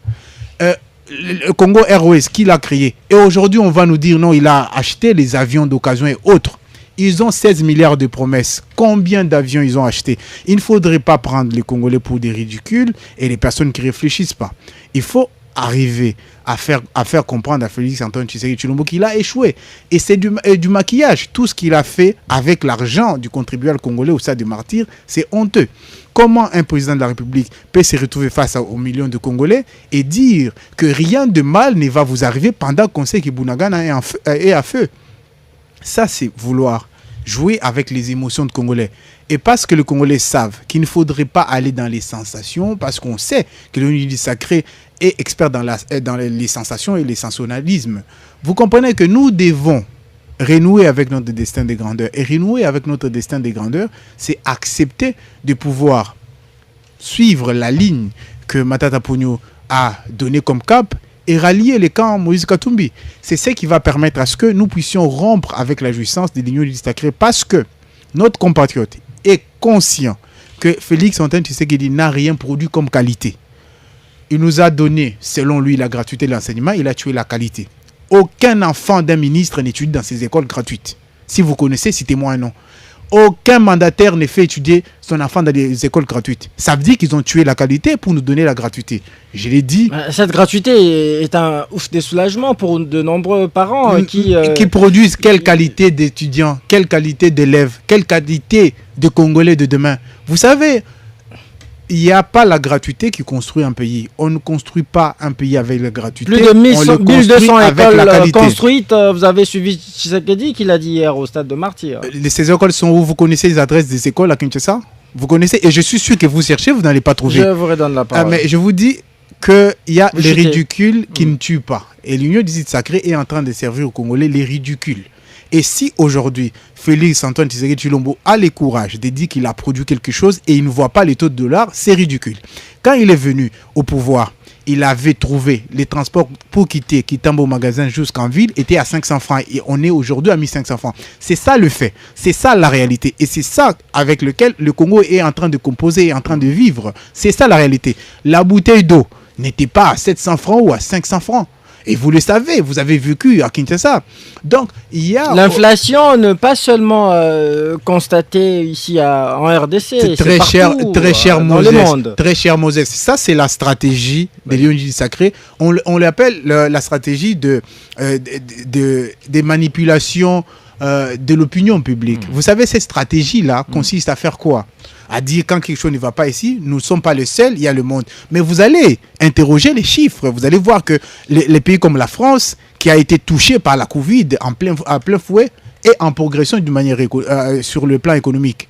Le Congo Airways, qui l'a créé. Et aujourd'hui, on va nous dire non, il a acheté les avions d'occasion et autres. Ils ont 16 milliards de promesses. Combien d'avions ils ont acheté? Il ne faudrait pas prendre les Congolais pour des ridicules et les personnes qui ne réfléchissent pas. Il faut arriver à faire comprendre à Félix Antoine Tshisekedi Tshilombo qu'il a échoué. Et c'est du maquillage. Tout ce qu'il a fait avec l'argent du contribuable congolais au Stade de Martyrs, c'est honteux. Comment un président de la République peut se retrouver face aux millions de Congolais et dire que rien de mal ne va vous arriver pendant qu'on sait que Bunagana est à feu? Ça, c'est vouloir jouer avec les émotions de Congolais. Et parce que les Congolais savent qu'il ne faudrait pas aller dans les sensations, parce qu'on sait que l'Union sacrée est expert dans les sensations et les sensationnalismes. Vous comprenez que nous devons renouer avec notre destin de grandeur. Et renouer avec notre destin de grandeur, c'est accepter de pouvoir suivre la ligne que Matata Ponyo a donnée comme cap et rallier les camps Moïse Katumbi. C'est ce qui va permettre à ce que nous puissions rompre avec la jouissance de l'Union sacrée parce que notre compatriote est conscient que Félix Antoine Tshisekedi n'a rien produit comme qualité. Il nous a donné, selon lui, la gratuité de l'enseignement, il a tué la qualité. Aucun enfant d'un ministre n'étudie dans ces écoles gratuites. Si vous connaissez, citez-moi un nom. Aucun mandataire ne fait étudier son enfant dans des écoles gratuites. Ça veut dire qu'ils ont tué la qualité pour nous donner la gratuité. Je l'ai dit. Cette gratuité est un ouf de soulagement pour de nombreux parents qui produisent quelle qualité d'étudiants, quelle qualité d'élèves, quelle qualité de Congolais de demain. Vous savez, il n'y a pas la gratuité qui construit un pays. On ne construit pas un pays avec la gratuité. Plus de on le construit 1200 avec la écoles qualité. construites. Vous avez suivi Tshisekedi qui l'a dit hier au stade de Martyr. Ces écoles sont où? Vous connaissez les adresses des écoles à Kinshasa? Vous connaissez? Et je suis sûr que vous cherchez, vous n'allez pas trouver. Je vous redonne la parole. Mais je vous dis qu'il y a Vous les chutez. ridicules qui ne tuent pas. Et l'Union des îles sacrées est en train de servir aux Congolais les ridicules. Et si aujourd'hui, Félix Antoine Tshisekedi Tshilombo a le courage de dire qu'il a produit quelque chose et il ne voit pas les taux de dollars, c'est ridicule. Quand il est venu au pouvoir, il avait trouvé les transports pour quitter Kitambo magasin jusqu'en ville étaient à 500 francs et on est aujourd'hui à 1500 francs. C'est ça le fait, c'est ça la réalité et c'est ça avec lequel le Congo est en train de composer, est en train de vivre. C'est ça la réalité. La bouteille d'eau n'était pas à 700 francs ou à 500 francs. Et vous le savez, vous avez vécu à Kinshasa. Donc, il y a... L'inflation ne pas seulement constatée ici en RDC, c'est très cher, partout, très cher dans Moses, le monde. très cher Moses. Ça, c'est la stratégie des Lions du Sacré. On l'appelle la stratégie des manipulations de l'opinion publique. Vous savez, cette stratégie-là consiste à faire quoi? À dire quand quelque chose ne va pas ici, nous ne sommes pas les seuls, il y a le monde. Mais vous allez interroger les chiffres, vous allez voir que les pays comme la France, qui a été touché par la Covid à plein fouet, est en progression d'une manière sur le plan économique.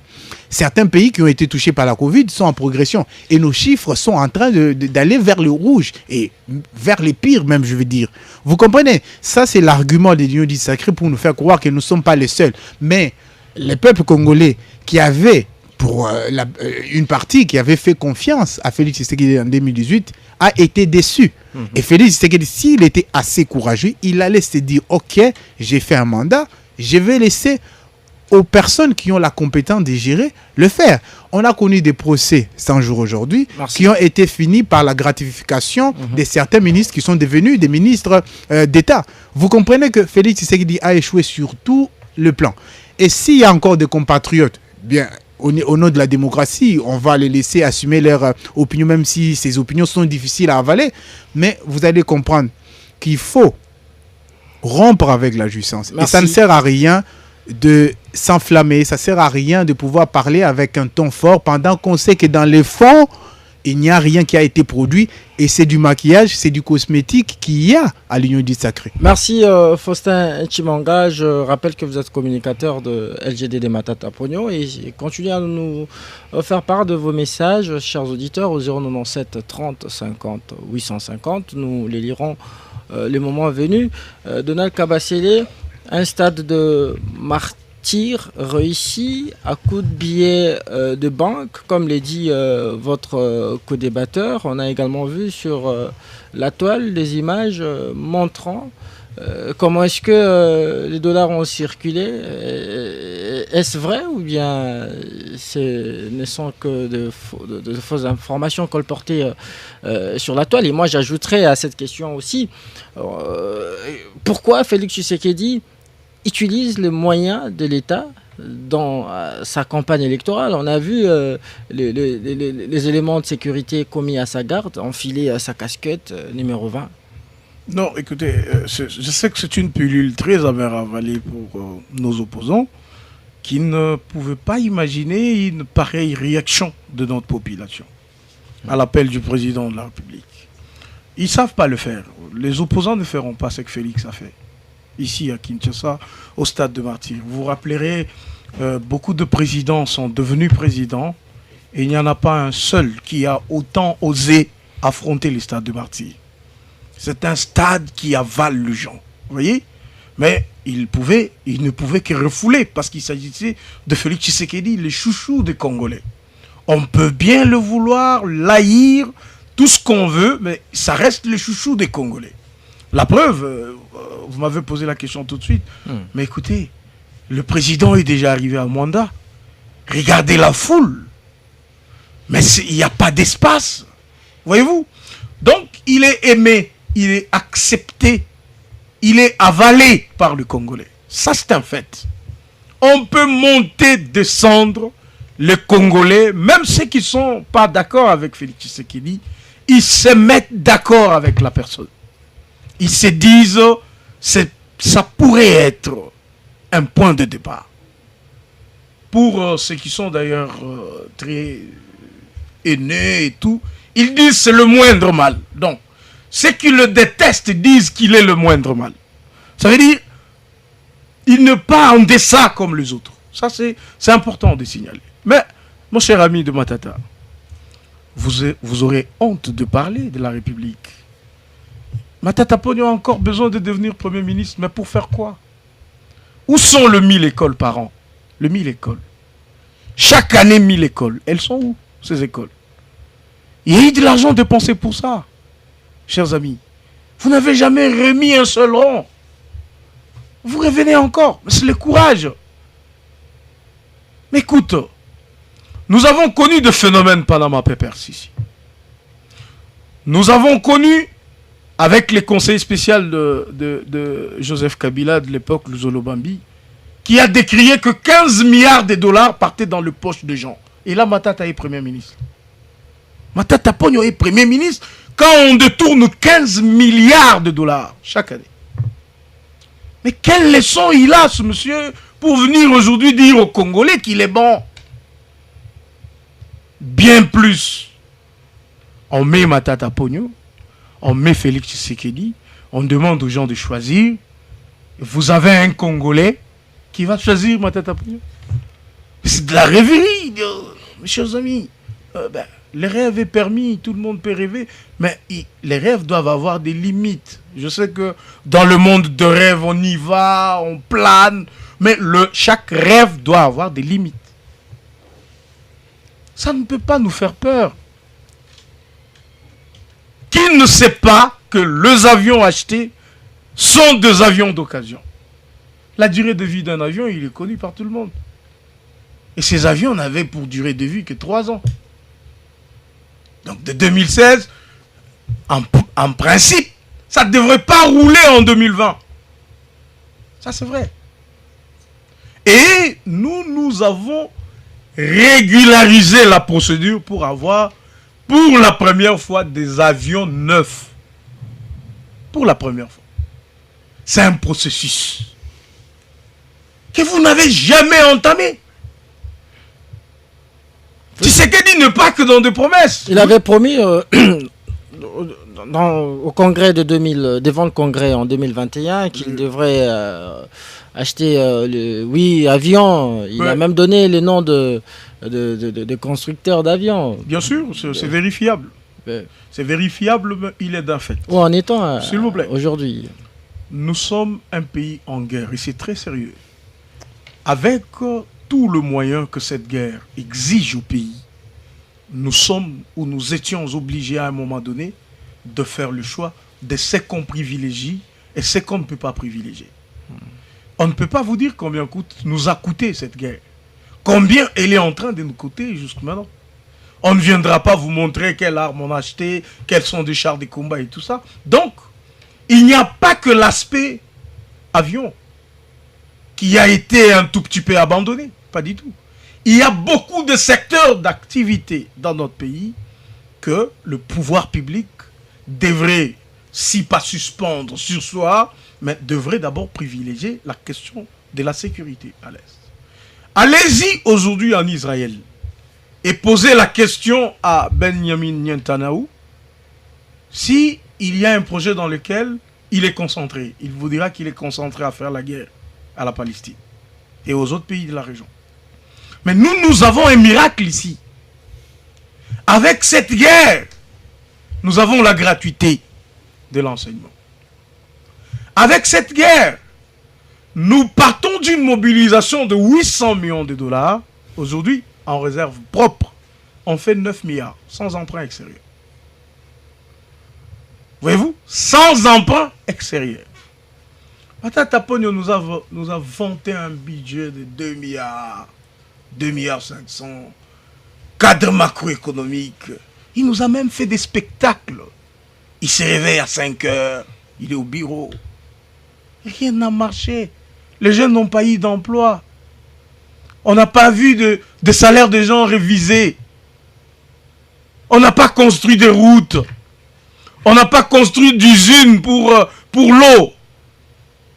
Certains pays qui ont été touchés par la Covid sont en progression. Et nos chiffres sont en train d'aller vers le rouge et vers les pires même, je veux dire. Vous comprenez? Ça, c'est l'argument des Lions du Sacré pour nous faire croire que nous ne sommes pas les seuls. Mais les peuples congolais qui avaient pour une partie qui avait fait confiance à Félix Tshisekedi en 2018 a été déçu. Et Félix Tshisekedi, s'il était assez courageux, il allait se dire, ok, j'ai fait un mandat, je vais laisser aux personnes qui ont la compétence de gérer le faire. On a connu des procès 100 jours aujourd'hui qui ont été finis par la gratification de certains ministres qui sont devenus des ministres d'État. Vous comprenez que Félix Tshisekedi a échoué sur tout le plan. Et s'il y a encore des compatriotes, bien, au nom de la démocratie, on va les laisser assumer leurs opinions, même si ces opinions sont difficiles à avaler. Mais vous allez comprendre qu'il faut rompre avec la jouissance. Merci. Et ça ne sert à rien de s'enflammer, ça ne sert à rien de pouvoir parler avec un ton fort pendant qu'on sait que dans les fonds, il n'y a rien qui a été produit et c'est du maquillage, c'est du cosmétique qu'il y a à l'Union du Sacré. Merci Faustin Chimanga. Je rappelle que vous êtes communicateur de LGD des Matata Pogno et continuez à nous faire part de vos messages, chers auditeurs, au 097 30 50 850. Nous les lirons les moments venus. Donald Kabasele, un stade de martyr réussi à coup de billets de banque, comme l'a dit votre co-débatteur. On a également vu sur la toile des images montrant comment est-ce que les dollars ont circulé. Est-ce vrai ou bien ce ne sont que de fausses informations colportées sur la toile? Et moi j'ajouterais à cette question aussi, pourquoi Félix Tshisekedi utilise les moyens de l'État dans sa campagne électorale? On a vu les éléments de sécurité commis à sa garde, enfiler sa casquette numéro 20. Non, écoutez, je sais que c'est une pilule très amère à avaler pour nos opposants qui ne pouvaient pas imaginer une pareille réaction de notre population à l'appel du président de la République. Ils ne savent pas le faire. Les opposants ne feront pas ce que Félix a fait ici à Kinshasa, au stade de Martyr. Vous vous rappellerez, beaucoup de présidents sont devenus présidents et il n'y en a pas un seul qui a autant osé affronter le stade de Martyr. C'est un stade qui avale le gens, vous voyez? Mais il ne pouvait que refouler parce qu'il s'agissait de Félix Tshisekedi, le chouchou des Congolais. On peut bien le vouloir, l'haïr, tout ce qu'on veut, mais ça reste le chouchou des Congolais. La preuve, vous m'avez posé la question tout de suite, mais écoutez, le président est déjà arrivé à Mwanda. Regardez la foule. Mais il n'y a pas d'espace. Voyez-vous? Donc, il est aimé, il est accepté, il est avalé par le Congolais. Ça, c'est un fait. On peut monter, descendre, les Congolais, même ceux qui ne sont pas d'accord avec Félix Tshisekedi, ils se mettent d'accord avec la personne. Ils se disent, ça pourrait être un point de départ. Pour ceux qui sont d'ailleurs très aîné et tout, ils disent c'est le moindre mal. Donc, ceux qui le détestent disent qu'il est le moindre mal. Ça veut dire, il n'est pas en deçà comme les autres. Ça, c'est important de signaler. Mais, mon cher ami de Matata, vous aurez honte de parler de la République. Matata Ponyo a encore besoin de devenir Premier ministre, mais pour faire quoi? Où sont les 1000 écoles par an? Les 1000 écoles. Chaque année, 1000 écoles. Elles sont où, ces écoles? Il y a eu de l'argent dépensé pour ça, chers amis. Vous n'avez jamais remis un seul rond. Vous revenez encore. C'est le courage. Mais écoute, nous avons connu des phénomènes Panama Papers ici. Nous avons connu, avec les conseils spéciaux de Joseph Kabila de l'époque, le Zolobambi, qui a décrié que 15 milliards de dollars partaient dans les poches des gens. Et là, Matata est Premier ministre. Matata Ponyo est Premier ministre quand on détourne 15 milliards de dollars chaque année. Mais quelle leçon il a, ce monsieur, pour venir aujourd'hui dire aux Congolais qu'il est bon? Bien plus. On met Matata Ponyo, on met Félix Tshisekedi, on demande aux gens de choisir. Vous avez un Congolais qui va choisir Matata Ponyo. C'est de la rêverie, mes chers amis. Les rêves est permis, tout le monde peut rêver, mais les rêves doivent avoir des limites. Je sais que dans le monde de rêve, on y va, on plane, mais chaque rêve doit avoir des limites. Ça ne peut pas nous faire peur. Qui ne sait pas que les avions achetés sont des avions d'occasion? La durée de vie d'un avion, il est connu par tout le monde. Et ces avions n'avaient pour durée de vie que 3 ans. Donc de 2016, en principe, ça ne devrait pas rouler en 2020. Ça, c'est vrai. Et nous avons régularisé la procédure pour avoir, pour la première fois, des avions neufs. Pour la première fois. C'est un processus que vous n'avez jamais entamé. Tshisekedi n'est pas que dans des promesses. Il avait promis au congrès de devant le congrès en 2021 qu'il devrait acheter 8 avions. Il a même donné les noms de constructeurs d'avions. Bien sûr, c'est vérifiable. C'est vérifiable, mais il est d'un fait. Où en est-on s'il vous plaît, aujourd'hui? Nous sommes un pays en guerre et c'est très sérieux. Avec tout le moyen que cette guerre exige au pays, nous étions obligés à un moment donné de faire le choix de ce qu'on privilégie et ce qu'on ne peut pas privilégier. On ne peut pas vous dire combien nous a coûté cette guerre. Combien elle est en train de nous coûter jusqu'à maintenant. On ne viendra pas vous montrer quelles armes on a achetées, quels sont des chars de combat et tout ça. Donc, il n'y a pas que l'aspect avion qui a été un tout petit peu abandonné. Pas du tout. Il y a beaucoup de secteurs d'activité dans notre pays que le pouvoir public devrait, si pas suspendre, surseoir, mais devrait d'abord privilégier la question de la sécurité à l'Est. Allez-y aujourd'hui en Israël et posez la question à Benjamin Netanyahu si il y a un projet dans lequel il est concentré. Il vous dira qu'il est concentré à faire la guerre à la Palestine et aux autres pays de la région. Mais nous avons un miracle ici. Avec cette guerre, nous avons la gratuité de l'enseignement. Avec cette guerre, nous partons d'une mobilisation de 800 millions de dollars. Aujourd'hui, en réserve propre, on fait 9 milliards, sans emprunt extérieur. Voyez-vous? Sans emprunt extérieur. Matata Ponyo nous a vanté un budget de 2 milliards. 2 milliards 500, cadre macroéconomique. Il nous a même fait des spectacles. Il se réveille à 5 heures, il est au bureau. Rien n'a marché. Les jeunes n'ont pas eu d'emploi. On n'a pas vu de salaires de gens révisés. On n'a pas construit de routes. On n'a pas construit d'usines pour l'eau.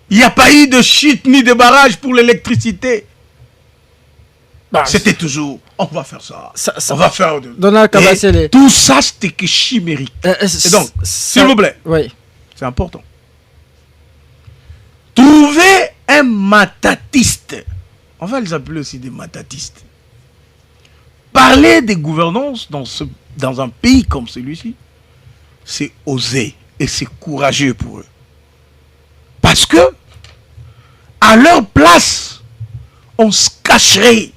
Il n'y a pas eu de chute ni de barrage pour l'électricité. C'était toujours on va faire ça. Ça on va faire... Donald Kabasele. Tout ça, c'était que chimérique. Et donc, s'il vous plaît, oui. c'est important. Trouver un matatiste, on va les appeler aussi des matatistes. Parler des gouvernances dans un pays comme celui-ci, c'est oser et c'est courageux pour eux. Parce que, à leur place, on se cacherait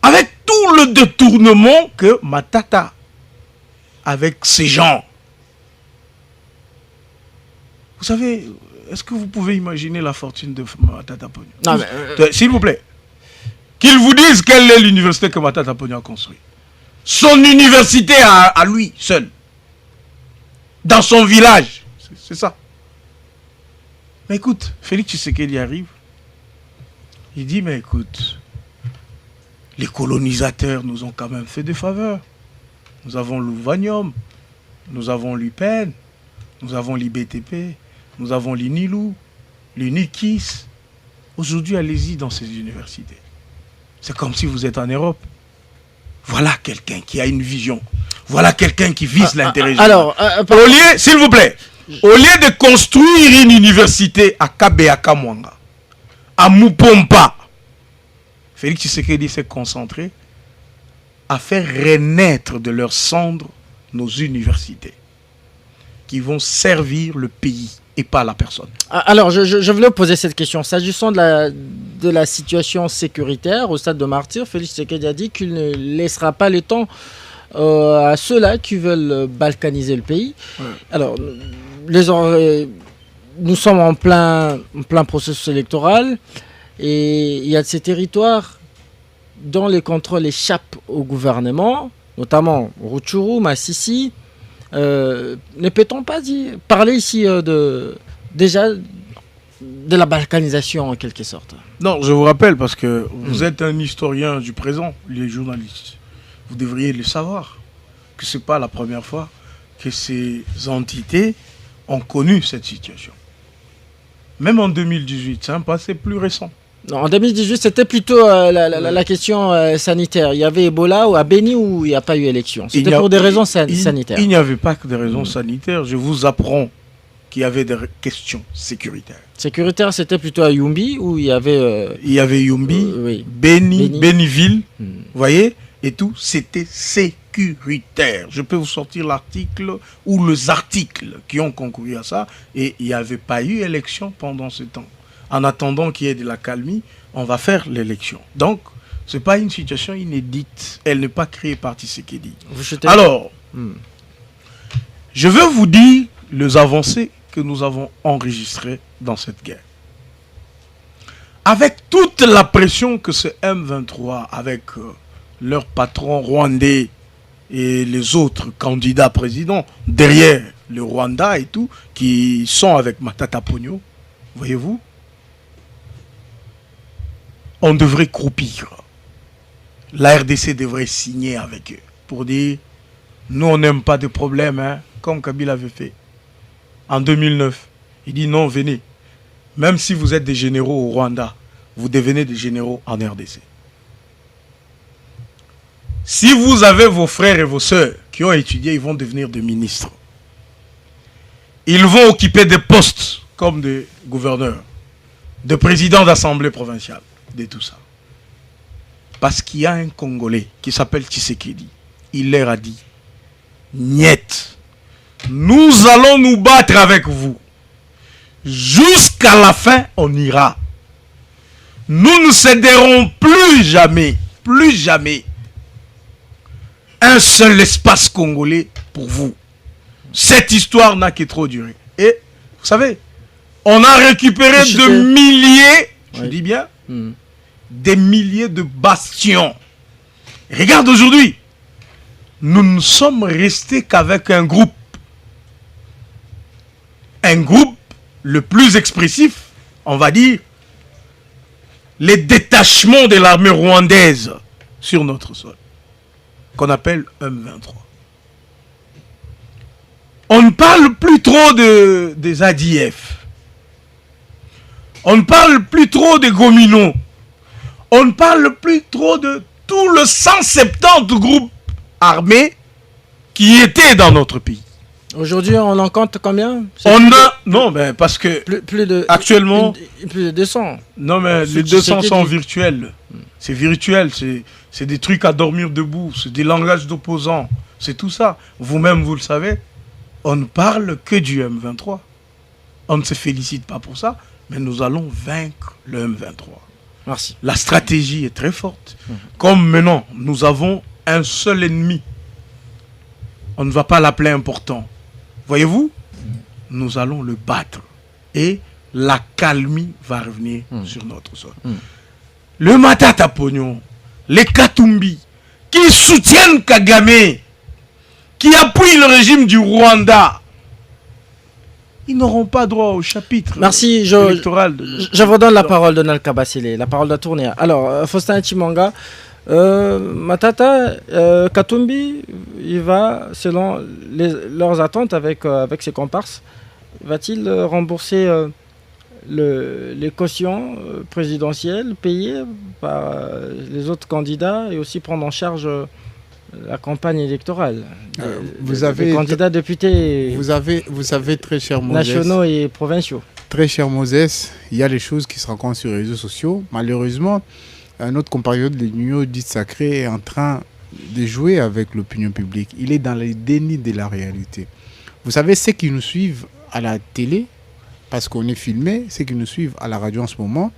avec tout le détournement que Matata, avec ces gens. Vous savez, est-ce que vous pouvez imaginer la fortune de Matata Ponyo? Non, mais, s'il vous plaît, qu'ils vous disent quelle est l'université que Matata Ponyo a construite. Son université à lui seul. Dans son village. C'est ça. Mais écoute, Félix Tshisekedi arrive. Il dit, mais écoute, les colonisateurs nous ont quand même fait des faveurs. Nous avons l'Ouvanium, nous avons l'UPEN, nous avons l'IBTP, nous avons l'INILU, l'UNIKIS. Aujourd'hui, allez-y dans ces universités. C'est comme si vous êtes en Europe. Voilà quelqu'un qui a une vision. Voilà quelqu'un qui vise l'intérêt général. Alors, au lieu, s'il vous plaît, au lieu de construire une université à Kabeaka Mwanga, à Mupompa, Félix Tshisekedi s'est concentré à faire renaître de leurs cendres nos universités qui vont servir le pays et pas la personne. Alors, je voulais poser cette question. S'agissant de la situation sécuritaire au stade de Martyr, Félix Tshisekedi a dit qu'il ne laissera pas le temps à ceux-là qui veulent balkaniser le pays. Ouais. Alors, nous sommes en plein processus électoral et il y a de ces territoires dont les contrôles échappent au gouvernement, notamment Rutshuru, Massissi. Ne peut-on pas parler ici déjà de la balkanisation en quelque sorte? Non, je vous rappelle parce que vous êtes un historien du présent, les journalistes. Vous devriez le savoir, que ce n'est pas la première fois que ces entités ont connu cette situation. Même en 2018, c'est un passé plus récent. Non, en 2018, c'était plutôt la question sanitaire. Il y avait Ebola à Béni où il n'y a pas eu élection. C'était pour des raisons sanitaires. Il n'y avait pas que des raisons sanitaires. Je vous apprends qu'il y avait des questions sécuritaires. Sécuritaire, c'était plutôt à Yumbi où il y avait... il y avait Yumbi, oui. Béniville, vous voyez, et tout. C'était sécuritaire. Je peux vous sortir l'article ou les articles qui ont concouru à ça. Et il n'y avait pas eu élection pendant ce temps. En attendant qu'il y ait de la calmie, on va faire l'élection. Donc, ce n'est pas une situation inédite. Elle n'est pas créée par Tshisekedi. Alors, je veux vous dire les avancées que nous avons enregistrées dans cette guerre. Avec toute la pression que ce M23, avec leur patron rwandais et les autres candidats présidents, derrière le Rwanda et tout, qui sont avec Matata Ponyo, voyez-vous, on devrait croupir. La RDC devrait signer avec eux pour dire nous on n'aime pas de problème, hein, comme Kabila avait fait en 2009. Il dit non, venez. Même si vous êtes des généraux au Rwanda, vous devenez des généraux en RDC. Si vous avez vos frères et vos sœurs qui ont étudié, ils vont devenir des ministres. Ils vont occuper des postes comme des gouverneurs, de présidents d'assemblée provinciale. De tout ça. Parce qu'il y a un Congolais qui s'appelle Tshisekedi. Il leur a dit niet, nous allons nous battre avec vous. Jusqu'à la fin, on ira. Nous ne céderons plus jamais un seul espace congolais pour vous. Cette histoire n'a que trop duré. Et, vous savez, on a récupéré de milliers, je dis bien, des milliers de bastions. Regarde aujourd'hui, nous ne sommes restés qu'avec un groupe. Un groupe le plus expressif, on va dire, les détachements de l'armée rwandaise sur notre sol, qu'on appelle M23. On ne parle plus trop des ADF. On ne parle plus trop des Gomino. On ne parle plus trop de tout le 170 groupes armés qui étaient dans notre pays. Aujourd'hui, on en compte combien? Non, mais parce que Plus de... actuellement... Plus de 200. Non, mais les 200 sont virtuels. C'est virtuel, c'est des trucs à dormir debout, c'est des langages d'opposants, c'est tout ça. Vous-même, vous le savez, on ne parle que du M23. On ne se félicite pas pour ça, mais nous allons vaincre le M23. Merci. La stratégie est très forte. Comme maintenant, nous avons un seul ennemi. On ne va pas l'appeler important. Voyez-vous, nous allons le battre. Et la calmie va revenir sur notre sol. Le Matata Pognon, les Katumbi, qui soutiennent Kagame, qui appuient le régime du Rwanda, ils n'auront pas droit au chapitre électoral. Je vous donne la parole, Donald Kabasile, la parole de tournée. Alors, Faustin Chimanga, Matata Katumbi, il va, selon leurs attentes avec ses comparses, va-t-il rembourser les cautions présidentielles payées par les autres candidats et aussi prendre en charge la campagne électorale des candidats députés vous savez, très cher Moses, nationaux et provinciaux. Très cher Moses, il y a des choses qui se rencontrent sur les réseaux sociaux. Malheureusement, notre compatriote de l'Union dite sacrée est en train de jouer avec l'opinion publique. Il est dans le déni de la réalité. Vous savez, ceux qui nous suivent à la télé, parce qu'on est filmé, ceux qui nous suivent à la radio en ce moment,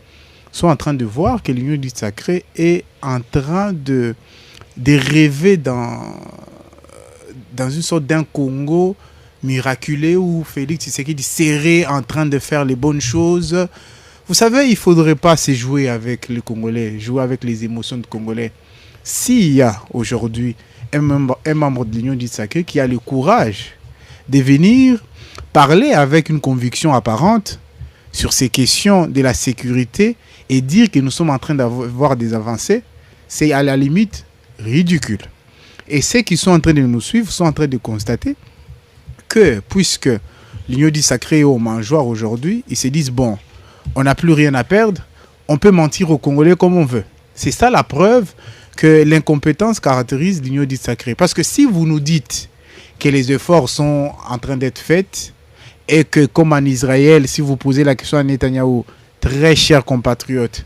sont en train de voir que l'Union dite sacrée est en train de rêver dans une sorte d'un Congo miraculé où Félix Tshisekedi serait en train de faire les bonnes choses. Vous savez, il ne faudrait pas se jouer avec les Congolais, jouer avec les émotions des Congolais. S'il y a aujourd'hui un membre de l'Union dite sacrée qui a le courage de venir parler avec une conviction apparente sur ces questions de la sécurité et dire que nous sommes en train d'avoir des avancées, c'est à la limite ridicule. Et ceux qui sont en train de nous suivre sont en train de constater que, puisque l'Union dite sacrée est au mangeoire aujourd'hui, ils se disent, bon, on n'a plus rien à perdre, on peut mentir aux Congolais comme on veut. C'est ça la preuve que l'incompétence caractérise l'Union dite sacrée. Parce que si vous nous dites que les efforts sont en train d'être faits et que, comme en Israël, si vous posez la question à Netanyahou, très cher compatriote,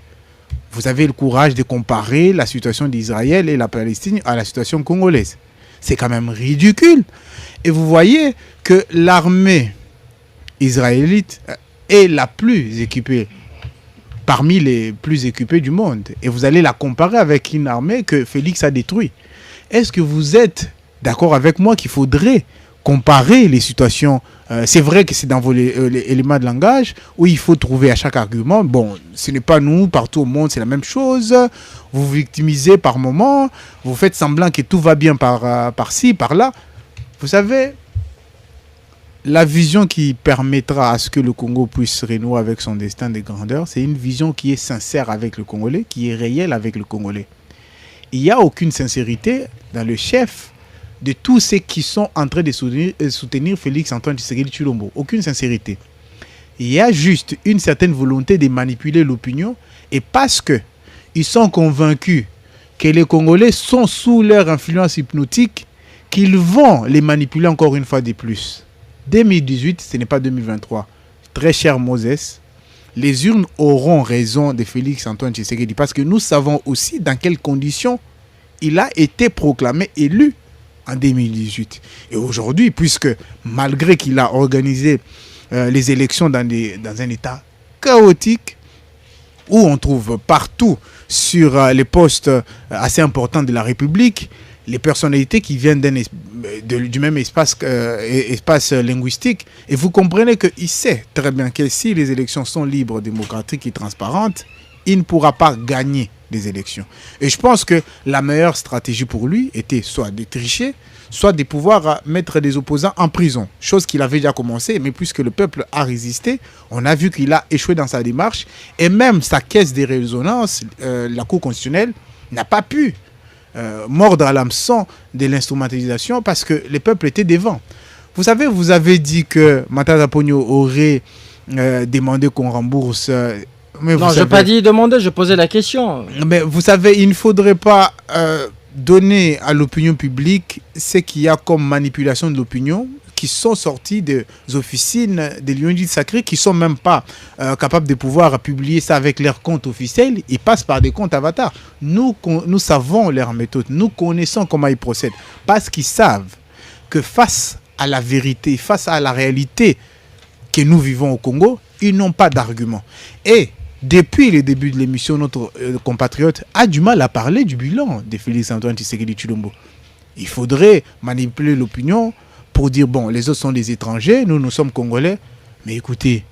vous avez le courage de comparer la situation d'Israël et la Palestine à la situation congolaise. C'est quand même ridicule. Et vous voyez que l'armée israélite est la plus équipée, parmi les plus équipées du monde. Et vous allez la comparer avec une armée que Félix a détruite. Est-ce que vous êtes d'accord avec moi qu'il faudrait comparer les situations? C'est vrai que c'est dans vos éléments de langage où il faut trouver à chaque argument. Bon, ce n'est pas nous, partout au monde, c'est la même chose. Vous vous victimisez par moment, vous faites semblant que tout va bien par-ci, par-là. Vous savez, la vision qui permettra à ce que le Congo puisse renouer avec son destin de grandeur, c'est une vision qui est sincère avec le Congolais, qui est réelle avec le Congolais. Il n'y a aucune sincérité dans le chef de tous ceux qui sont en train de soutenir Félix Antoine Tshisekedi Tshilombo. Aucune sincérité. Il y a juste une certaine volonté de manipuler l'opinion, et parce qu'ils sont convaincus que les Congolais sont sous leur influence hypnotique, qu'ils vont les manipuler encore une fois de plus. 2018, ce n'est pas 2023. Très cher Moses, les urnes auront raison de Félix Antoine Tshisekedi, parce que nous savons aussi dans quelles conditions il a été proclamé élu en 2018. Et aujourd'hui, puisque malgré qu'il a organisé les élections dans un état chaotique, où on trouve partout sur les postes assez importants de la République les personnalités qui viennent du même espace linguistique, et vous comprenez qu'il sait très bien que si les élections sont libres, démocratiques et transparentes, il ne pourra pas gagner des élections. Et je pense que la meilleure stratégie pour lui était soit de tricher, soit de pouvoir mettre des opposants en prison. Chose qu'il avait déjà commencé, mais puisque le peuple a résisté, on a vu qu'il a échoué dans sa démarche. Et même sa caisse de résonance, la Cour constitutionnelle, n'a pas pu mordre à l'hameçon de l'instrumentalisation parce que le peuple était devant. Vous savez, vous avez dit que Matata Pognon aurait demandé qu'on rembourse Mais Non, je n'ai pas dit demander, je posais la question. Mais vous savez, il ne faudrait pas donner à l'opinion publique ce qu'il y a comme manipulation de l'opinion qui sont sortis des officines des Lions du Sacré, qui ne sont même pas capables de pouvoir publier ça avec leurs comptes officiels. Ils passent par des comptes avatars. Nous savons leur méthode, nous connaissons comment ils procèdent, parce qu'ils savent que face à la vérité, face à la réalité que nous vivons au Congo, ils n'ont pas d'argument. Et depuis le début de l'émission, notre compatriote a du mal à parler du bilan de Félix-Antoine Tshisekedi Tshilombo. Il faudrait manipuler l'opinion pour dire, bon, les autres sont des étrangers, nous sommes Congolais. Mais écoutez,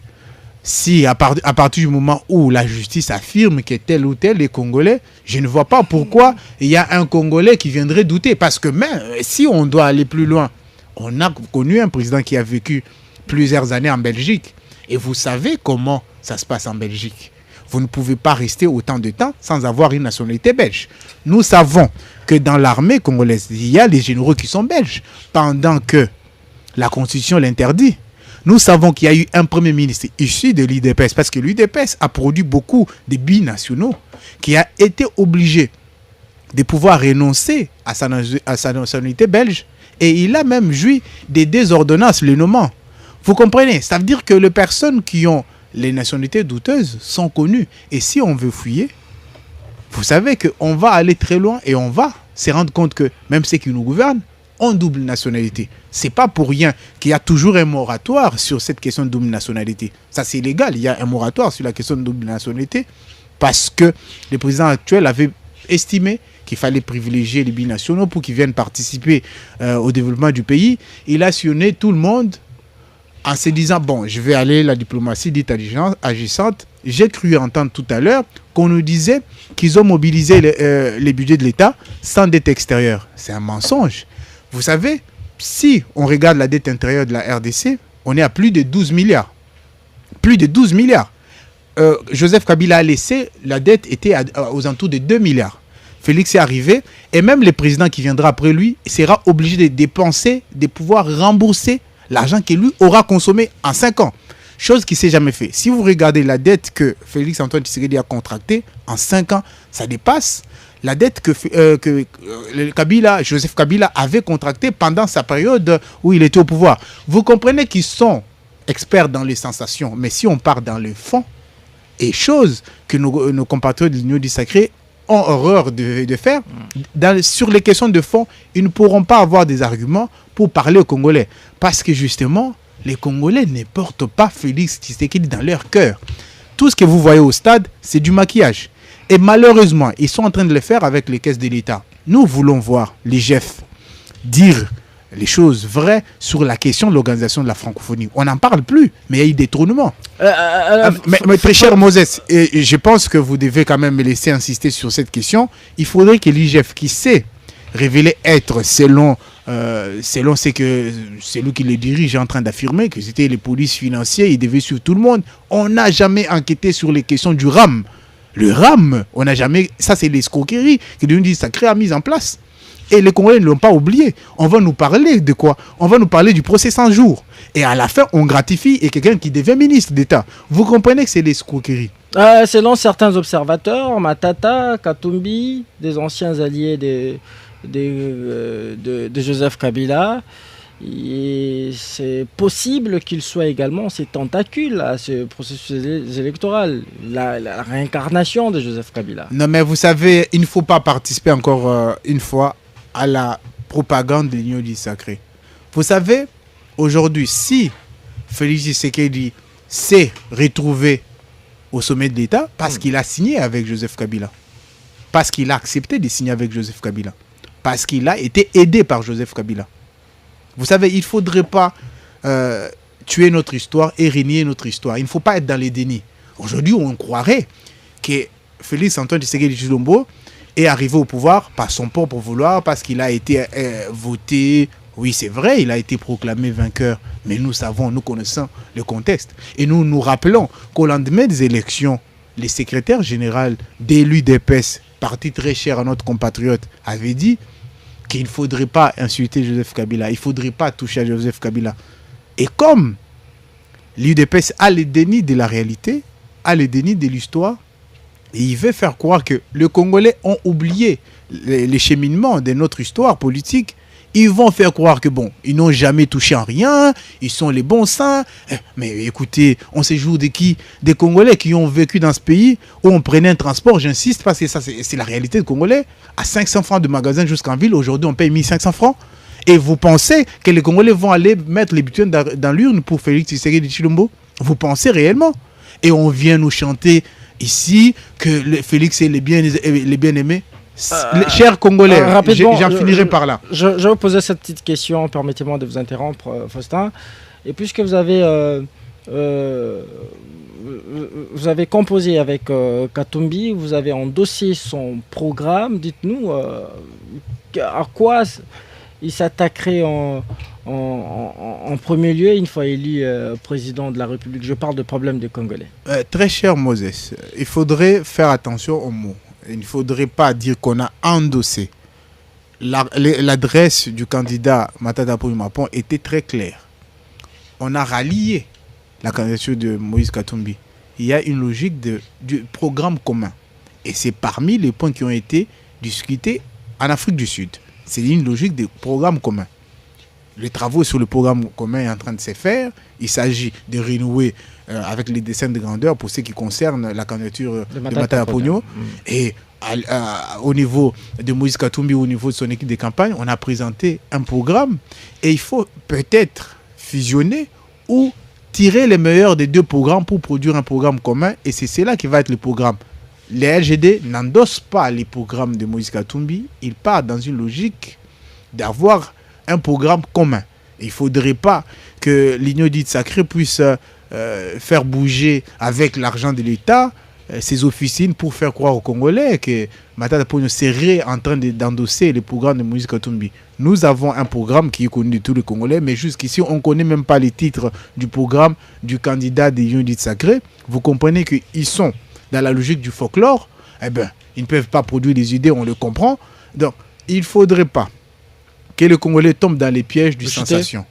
si à partir du moment où la justice affirme que tel ou tel est Congolais, je ne vois pas pourquoi il y a un Congolais qui viendrait douter. Parce que même si on doit aller plus loin, on a connu un président qui a vécu plusieurs années en Belgique. Et vous savez comment ça se passe en Belgique. Vous ne pouvez pas rester autant de temps sans avoir une nationalité belge. Nous savons que dans l'armée congolaise, il y a des généraux qui sont belges, pendant que la Constitution l'interdit. Nous savons qu'il y a eu un premier ministre issu de l'UDPS, parce que l'UDPS a produit beaucoup de binationaux, qui a été obligé de pouvoir renoncer à sa nationalité belge, et il a même joui des 2 ordonnances le nommant. Vous comprenez? Ça veut dire que les personnes qui ont les nationalités douteuses sont connues. Et si on veut fouiller, vous savez qu'on va aller très loin et on va se rendre compte que même ceux qui nous gouvernent ont double nationalité. C'est pas pour rien qu'il y a toujours un moratoire sur cette question de double nationalité. Ça, c'est légal. Il y a un moratoire sur la question de double nationalité parce que le président actuel avait estimé qu'il fallait privilégier les binationaux pour qu'ils viennent participer au développement du pays. Il a sillonné tout le monde en se disant, bon, je vais aller la diplomatie dite agissante. J'ai cru entendre tout à l'heure qu'on nous disait qu'ils ont mobilisé les budgets de l'État sans dette extérieure. C'est un mensonge. Vous savez, si on regarde la dette intérieure de la RDC, on est à plus de 12 milliards. Plus de 12 milliards. Joseph Kabila a laissé, la dette était aux alentours de 2 milliards. Félix est arrivé et même le président qui viendra après lui sera obligé de dépenser, de pouvoir rembourser l'argent que lui aura consommé en 5 ans. Chose qui ne s'est jamais fait. Si vous regardez la dette que Félix-Antoine Tshisekedi a contractée en 5 ans, ça dépasse la dette que Joseph Kabila avait contractée pendant sa période où il était au pouvoir. Vous comprenez qu'ils sont experts dans les sensations, mais si on part dans le fond, et chose que nos compatriotes de l'Union du Sacré ont horreur de faire, sur les questions de fond, ils ne pourront pas avoir des arguments pour parler aux Congolais. Parce que justement, les Congolais ne portent pas Félix Tshisekedi dans leur cœur. Tout ce que vous voyez au stade, c'est du maquillage. Et malheureusement, ils sont en train de le faire avec les caisses de l'État. Nous voulons voir l'IGF dire les choses vraies sur la question de l'organisation de la francophonie. On n'en parle plus, mais il y a eu des tournements. Mais très cher Moses, et je pense que vous devez quand même me laisser insister sur cette question. Il faudrait que l'IGF, qui sait révéler être, selon ce que celui qui le dirige est en train d'affirmer, que c'était les polices financiers, ils devaient suivre tout le monde. On n'a jamais enquêté sur les questions du RAM. Le RAM, on n'a jamais... Ça, c'est l'escroquerie que l'Union du Sacré a mise en place. Et les Congolais ne l'ont pas oublié. On va nous parler de quoi? On va nous parler du procès 100 jours. Et à la fin, on gratifie et quelqu'un qui devient ministre d'État. Vous comprenez que c'est l'escroquerie. Selon certains observateurs, Matata, Katumbi, des anciens alliés de Joseph Kabila, c'est possible qu'il soit également ses tentacules à ce processus électoral, la réincarnation de Joseph Kabila. Non, mais vous savez, il ne faut pas participer encore une fois à la propagande de l'Union du Sacré. Vous savez, aujourd'hui, si Félix Tshisekedi s'est retrouvé au sommet de l'État, parce qu'il a signé avec Joseph Kabila, parce qu'il a accepté de signer avec Joseph Kabila, parce qu'il a été aidé par Joseph Kabila. Vous savez, il ne faudrait pas tuer notre histoire et renier notre histoire. Il ne faut pas être dans les dénis. Aujourd'hui, on croirait que Félix-Antoine Tshisekedi Tshilombo est arrivé au pouvoir par son propre vouloir, parce qu'il a été voté. Oui, c'est vrai, il a été proclamé vainqueur. Mais nous savons, nous connaissons le contexte. Et nous nous rappelons qu'au lendemain des élections, le secrétaire général de l'UDPS, parti très cher à notre compatriote, avait dit qu'il ne faudrait pas insulter Joseph Kabila, il ne faudrait pas toucher à Joseph Kabila. Et comme l'UDPS a le déni de la réalité, a le déni de l'histoire et il veut faire croire que les Congolais ont oublié les cheminements de notre histoire politique. Ils vont faire croire que bon, ils n'ont jamais touché en rien, ils sont les bons saints. Mais écoutez, on sait jour de qui? Des Congolais qui ont vécu dans ce pays où on prenait un transport, j'insiste, parce que ça c'est la réalité des Congolais, à 500 francs de magasin jusqu'en ville. Aujourd'hui, on paye 1500 francs. Et vous pensez que les Congolais vont aller mettre les bulletins dans l'urne pour Félix Tshisekedi Tshilombo? Vous pensez réellement? Et on vient nous chanter ici que Félix est les bien-aimés. Chers Congolais, j'en finirai par là. Je vais vous poser cette petite question, permettez-moi de vous interrompre, Faustin. Et puisque vous avez composé avec Katumbi, vous avez endossé son programme, dites-nous à quoi il s'attaquerait en premier lieu une fois élu président de la République. Je parle de problème des Congolais. Très cher Moses, il faudrait faire attention aux mots. Il ne faudrait pas dire qu'on a endossé. L'adresse du candidat Matata Ponyo Mapon était très claire. On a rallié la candidature de Moïse Katumbi. Il y a une logique du programme commun. Et c'est parmi les points qui ont été discutés en Afrique du Sud. C'est une logique de programme commun. Les travaux sur le programme commun sont en train de se faire. Il s'agit de renouer avec les dessins de grandeur pour ce qui concerne la candidature de Matata Ponyo. Et au niveau de Moïse Katumbi, au niveau de son équipe de campagne, on a présenté un programme. Et il faut peut-être fusionner ou tirer les meilleurs des deux programmes pour produire un programme commun. Et c'est cela qui va être le programme. Les LGD n'endossent pas les programmes de Moïse Katumbi. Ils partent dans une logique d'avoir un programme commun. Il ne faudrait pas que l'Union dite sacrée puisse faire bouger avec l'argent de l'État ses officines pour faire croire aux Congolais que Matata Ponyo serait en train d'endosser le programme de Moïse Katumbi. Nous avons un programme qui est connu de tous les Congolais, mais jusqu'ici, on ne connaît même pas les titres du programme du candidat de l'Union dite sacrée. Vous comprenez qu'ils sont dans la logique du folklore. Eh bien, ils ne peuvent pas produire des idées, on le comprend. Donc, il ne faudrait pas que le Congolais tombe dans les pièges du sensation.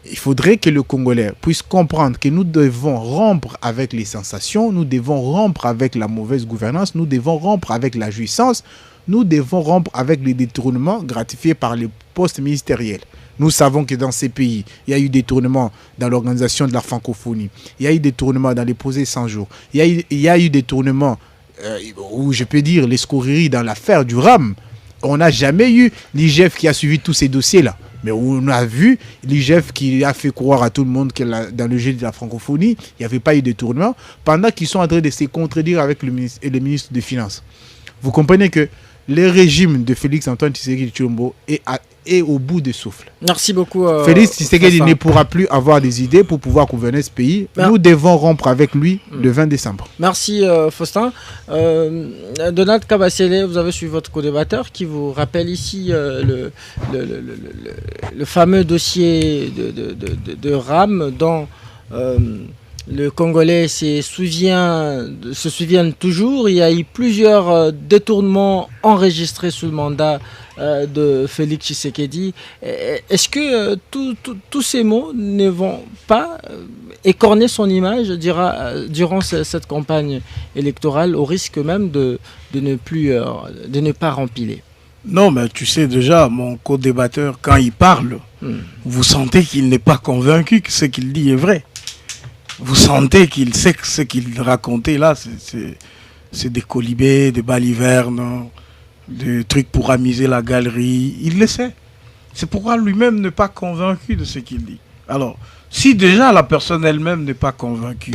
Il faudrait que le Congolais puisse comprendre que nous devons rompre avec les sensations, nous devons rompre avec la mauvaise gouvernance, nous devons rompre avec la jouissance, nous devons rompre avec les détournements gratifiés par les postes ministériels. Nous savons que dans ces pays, il y a eu des détournements dans l'organisation de la francophonie, il y a eu des détournements dans les posés 100 jours, il y a eu des détournements, ou je peux dire l'escroquerie dans l'affaire du RAM. On n'a jamais eu l'IGF qui a suivi tous ces dossiers-là. Mais on a vu l'IGF qui a fait croire à tout le monde que dans le jeu de la francophonie, il n'y avait pas eu de détournement, pendant qu'ils sont en train de se contredire avec le ministre des Finances. Vous comprenez que le régime de Félix Antoine Tshisekedi Tshilombo est au bout de souffle. Merci beaucoup. Félix Tshisekedi ne pourra plus avoir des idées pour pouvoir gouverner ce pays. Nous devons rompre avec lui le 20 décembre. Merci Faustin. Donald Kabasele, vous avez suivi votre co-débatteur qui vous rappelle ici le fameux dossier de RAM dont le Congolais se souviennent toujours. Il y a eu plusieurs détournements enregistrés sous le mandat de Félix Tshisekedi. Est-ce que tous ces mots ne vont pas écorner son image durant cette campagne électorale, au risque même de ne pas rempiler? Non, mais tu sais déjà, mon co-débatteur, quand il parle, vous sentez qu'il n'est pas convaincu que ce qu'il dit est vrai. Vous sentez qu'il sait que ce qu'il racontait là, c'est des colibés, des balivernes, des trucs pour amuser la galerie. Il le sait. C'est pourquoi lui-même n'est pas convaincu de ce qu'il dit. Alors, si déjà la personne elle-même n'est pas convaincue,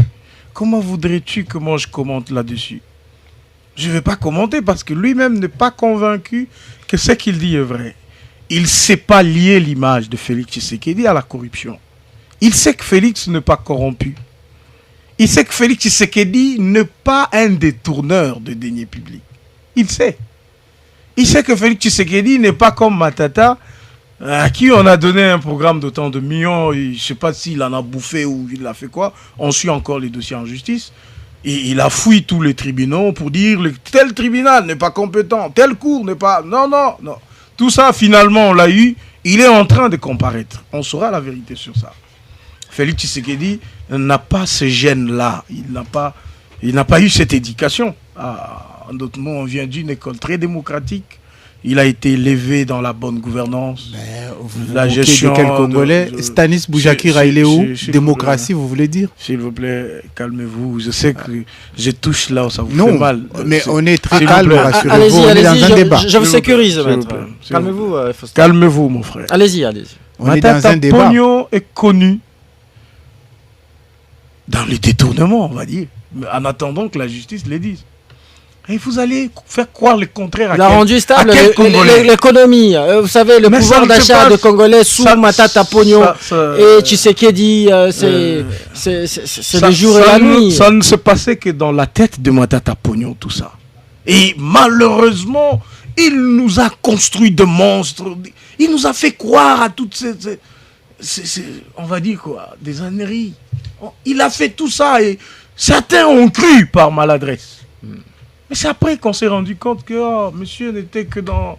comment voudrais-tu que moi je commente là-dessus? Je ne vais pas commenter parce que lui-même n'est pas convaincu que ce qu'il dit est vrai. Il ne sait pas lier l'image de Félix Tshisekedi à la corruption. Il sait que Félix n'est pas corrompu. Il sait que Félix Tshisekedi n'est pas un détourneur de deniers publics. Il sait. Il sait que Félix Tshisekedi n'est pas comme Matata, à qui on a donné un programme d'autant de millions. Je ne sais pas s'il en a bouffé ou il a fait quoi. On suit encore les dossiers en justice. Et il a fouillé tous les tribunaux pour dire tel tribunal n'est pas compétent, telle cour n'est pas... Non. Tout ça, finalement, on l'a eu. Il est en train de comparaître. On saura la vérité sur ça. Félix Tshisekedi n'a pas ce gène-là. Il n'a pas Il n'a pas eu cette éducation. En d'autres mots, on vient d'une école très démocratique. Il a été élevé dans la bonne gouvernance, la gestion de quel Congolais. Stanis Boujakira, il est où? Démocratie, vous voulez dire? S'il vous plaît, calmez-vous. Je sais que je touche là où ça vous fait mal. Mais on est très calme, rassurez-vous. On est dans un débat. Je vous sécurise, maître. Calmez-vous, calmez-vous, mon frère. Allez-y. On est dans un débat. Pogno est connu dans les détournements, on va dire. Mais en attendant que la justice les dise. Et vous allez faire croire le contraire Il a rendu stable l'économie. Vous savez, le pouvoir d'achat des Congolais sous Matata Pogno et Tshisekedi, c'est le jour et la nuit. Ça ne se passait que dans la tête de Matata Pogno, tout ça. Et malheureusement, il nous a construit de monstres. Il nous a fait croire à toutes ces on va dire quoi, des âneries. Il a fait tout ça et certains ont cru par maladresse. Mais c'est après qu'on s'est rendu compte que monsieur n'était que dans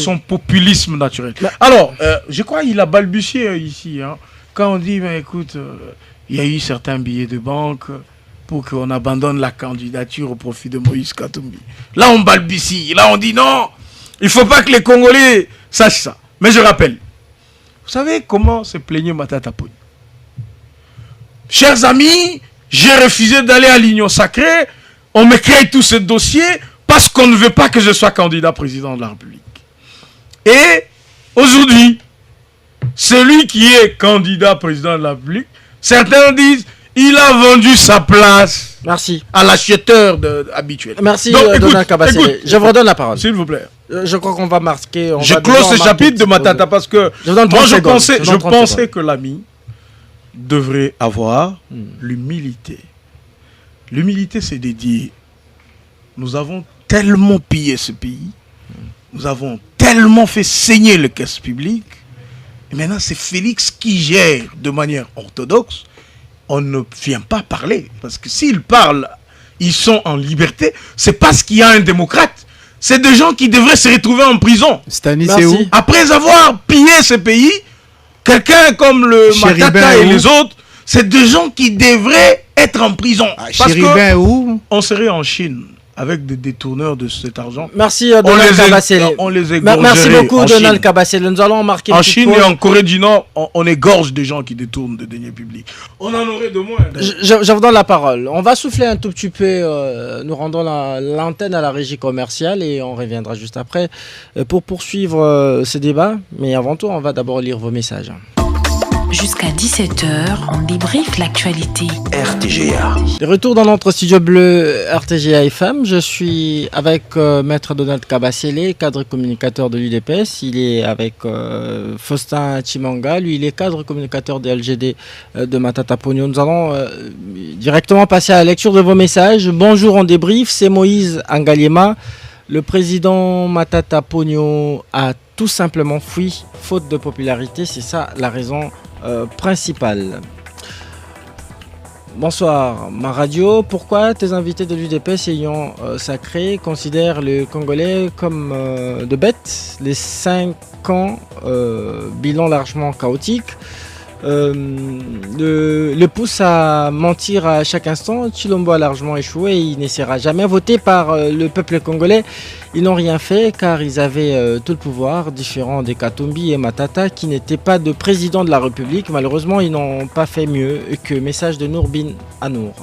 son populisme naturel. Alors, je crois qu'il a balbutié ici. Hein, quand on dit, mais écoute, il y a eu certains billets de banque pour qu'on abandonne la candidature au profit de Moïse Katumbi. Là, on balbutie. Là, on dit non, il ne faut pas que les Congolais sachent ça. Mais je rappelle, vous savez comment se plaignait Matata Pogno? Chers amis, j'ai refusé d'aller à l'Union sacrée. On me crée tout ce dossier parce qu'on ne veut pas que je sois candidat président de la République. Et aujourd'hui, celui qui est candidat président de la République, certains disent il a vendu sa place à l'acheteur habituel. Merci, Donald Kabasele. Je vous redonne la parole. S'il vous plaît. Je crois qu'on va marquer. Je close ce chapitre de Matata parce que moi je pensais que l'ami devrait avoir l'humilité. L'humilité, c'est de dire, nous avons tellement pillé ce pays, nous avons tellement fait saigner le caisse publique, et maintenant c'est Félix qui gère de manière orthodoxe. On ne vient pas parler, parce que s'ils parlent, ils sont en liberté, c'est parce qu'il y a un démocrate. C'est des gens qui devraient se retrouver en prison. Stanis, c'est où? Après avoir pillé ce pays, quelqu'un comme le Matata et les autres, c'est des gens qui devraient être en prison. Parce que où? On serait en Chine avec des détourneurs de cet argent. Merci Donald Kabasele. On les égorgerait. Merci beaucoup Donald Kabasele. Nous allons marquer en Chine et en Corée du Nord, on égorge des gens qui détournent des deniers publics. On en aurait de moins. Je vous donne la parole. On va souffler un tout petit peu. Nous rendons l'antenne à la régie commerciale et on reviendra juste après pour poursuivre ce débat. Mais avant tout, on va d'abord lire vos messages. Jusqu'à 17h, on débriefe l'actualité. RTGA. De retour dans notre studio bleu RTGA FM, je suis avec Maître Donald Kabasele, cadre communicateur de l'UDPS. Il est avec Faustin Chimanga, lui il est cadre communicateur de LGD de Matata Pogno. Nous allons directement passer à la lecture de vos messages. Bonjour, on débrief, c'est Moïse Angaliema. Le président Matata Pogno a tout simplement fui, faute de popularité, c'est ça la raison principale. Bonsoir, ma radio. Pourquoi tes invités de l'UDPS ayant sacré considèrent le Congolais comme de bêtes? Les 5 ans, bilan largement chaotique, le pousse à mentir à chaque instant. Tshilombo a largement échoué et il ne sera jamais voté par le peuple congolais. Ils n'ont rien fait car ils avaient tout le pouvoir, différent des Katumbi et Matata qui n'étaient pas de président de la République. Malheureusement, ils n'ont pas fait mieux que message de Nourbin Anour.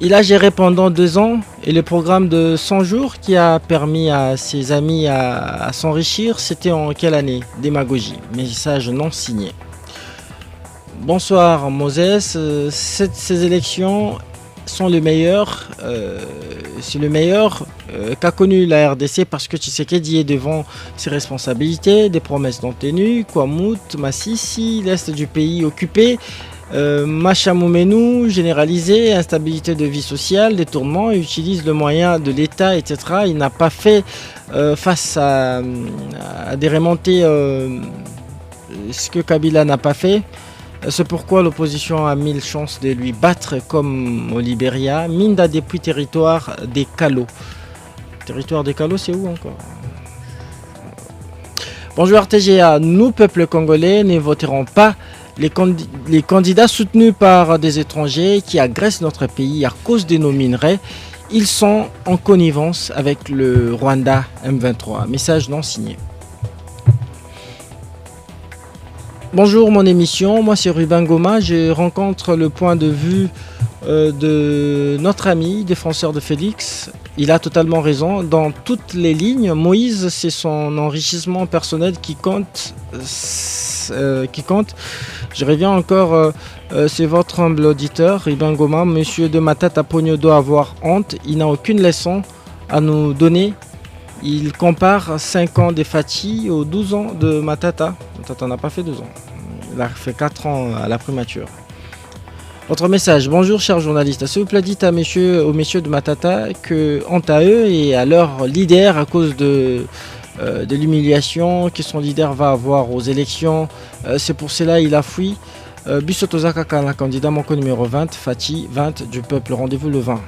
Il a géré pendant 2 ans et le programme de 100 jours qui a permis à ses amis à s'enrichir, c'était en quelle année? Démagogie, message non signé. Bonsoir Moses, ces élections sont les meilleures, c'est le meilleur qu'a connu la RDC parce que Tshisekedi est devant ses responsabilités, des promesses non tenues, Kwamut, Massissi, l'est du pays occupé, Machamoumenu, généralisé, instabilité de vie sociale, détournement, utilise le moyen de l'État, etc. Il n'a pas fait face à des remontées ce que Kabila n'a pas fait. C'est pourquoi l'opposition a 1000 chances de lui battre comme au Libéria. Minda depuis territoire des Kalos. Territoire des Kalos, c'est où encore? Bonjour RTGA, nous, peuple congolais, ne voterons pas les candidats soutenus par des étrangers qui agressent notre pays à cause de nos minerais, ils sont en connivence avec le Rwanda M23. Message non signé. Bonjour mon émission, moi c'est Ruben Goma, je rencontre le point de vue de notre ami défenseur de Félix. Il a totalement raison, dans toutes les lignes, Moïse c'est son enrichissement personnel qui compte. Je reviens encore, c'est votre humble auditeur, Ruben Goma, monsieur de Matata Pogno doit avoir honte, il n'a aucune leçon à nous donner. Il compare 5 ans de Fati aux 12 ans de Matata. Matata n'a pas fait 12 ans. Il a fait 4 ans à la primature. Autre message. Bonjour cher journaliste. S'il vous plaît, dites aux messieurs de Matata que honte à eux et à leur leader à cause de l'humiliation que son leader va avoir aux élections. C'est pour cela qu'il a fui. Bissotozaka Kana, candidat Monko numéro 20, Fati 20 du peuple. Rendez-vous le 20.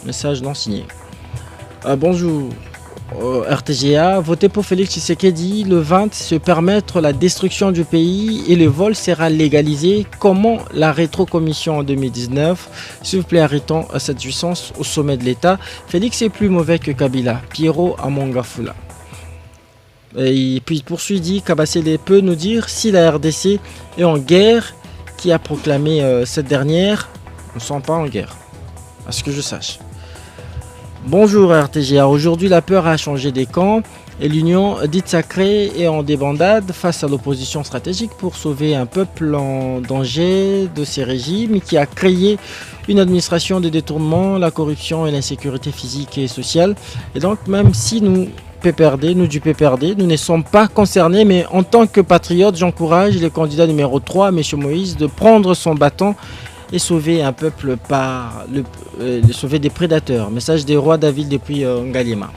Message non signé. Bonjour RTGA, voter pour Félix Tshisekedi le 20, se permettre la destruction du pays et le vol sera légalisé. Comment la rétrocommission en 2019? S'il vous plaît, arrêtons cette puissance au sommet de l'État. Félix est plus mauvais que Kabila. Pierrot Amongafula. Et puis il poursuit, dit Kabasele peut nous dire si la RDC est en guerre, qui a proclamé cette dernière. Nous ne sommes pas en guerre, à ce que je sache. Bonjour RTGA, aujourd'hui la peur a changé des camps et l'union dite sacrée est en débandade face à l'opposition stratégique pour sauver un peuple en danger de ces régimes qui a créé une administration de détournement, la corruption et l'insécurité physique et sociale. Et donc même si nous du PPRD, nous ne sommes pas concernés, mais en tant que patriote, j'encourage le candidat numéro 3, M. Moïse, de prendre son bâton et sauver un peuple par sauver des prédateurs. Message des rois David depuis Ngalima.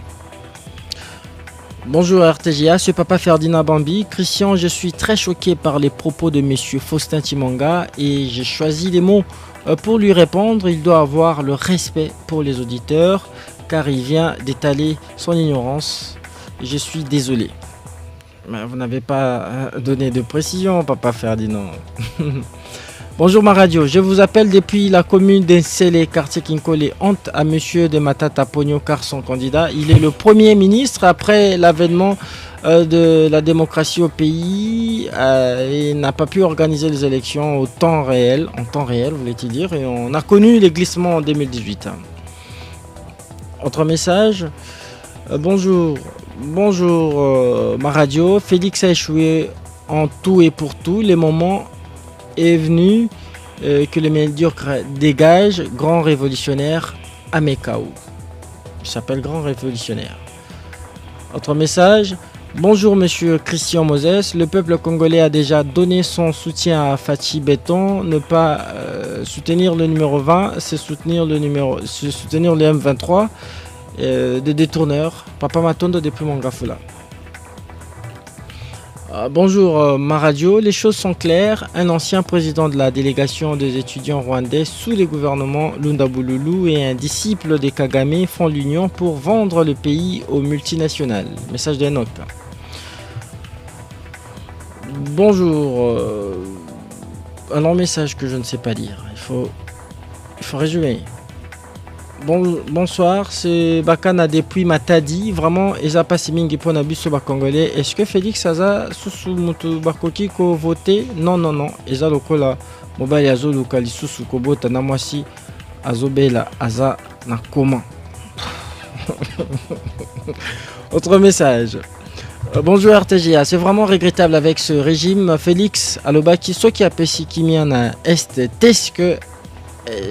Bonjour RTGA, c'est Papa Ferdinand Bambi. Christian, je suis très choqué par les propos de Monsieur Faustin Timanga et j'ai choisi les mots pour lui répondre. Il doit avoir le respect pour les auditeurs car il vient d'étaler son ignorance. Je suis désolé. Mais vous n'avez pas donné de précision, Papa Ferdinand. Bonjour ma radio, je vous appelle depuis la commune d'Ensele, quartier Kinkole. Honte à monsieur de Matata Pogno car son candidat, il est le premier ministre après l'avènement de la démocratie au pays et n'a pas pu organiser les élections en temps réel, voulait-il dire, et on a connu les glissements en 2018. Autre message, bonjour ma radio, Félix a échoué en tout et pour tout, les moments est venu que le médiocre dégage, grand révolutionnaire Amekao. Il s'appelle grand révolutionnaire. Autre message. Bonjour monsieur Christian Moses, le peuple congolais a déjà donné son soutien à Fachi Béton. Ne pas soutenir le numéro 20, c'est soutenir le M23 des détourneurs. Papa Matondo depuis Mongafula. Bonjour ma radio, les choses sont claires. Un ancien président de la délégation des étudiants rwandais sous les gouvernements Lundabululu et un disciple des Kagame font l'union pour vendre le pays aux multinationales. Message d'Enoch. Bonjour, un long message que je ne sais pas lire. Il faut résumer. Bonsoir, c'est Bakana depuis Matadi. Vraiment, Eza Passimingi Ponabuso Bakongolais. Est-ce que Félix Aza Susu Mutu Bakoki ko voté? Non. Eza Lokola Mobile Azo Lokali Susu Kobota Namwasi Azobela Aza Nakoma. Autre message. Bonjour RTGA, c'est vraiment regrettable avec ce régime. Félix Alobaki, Soki Apesi Kimiana Est, Tesque.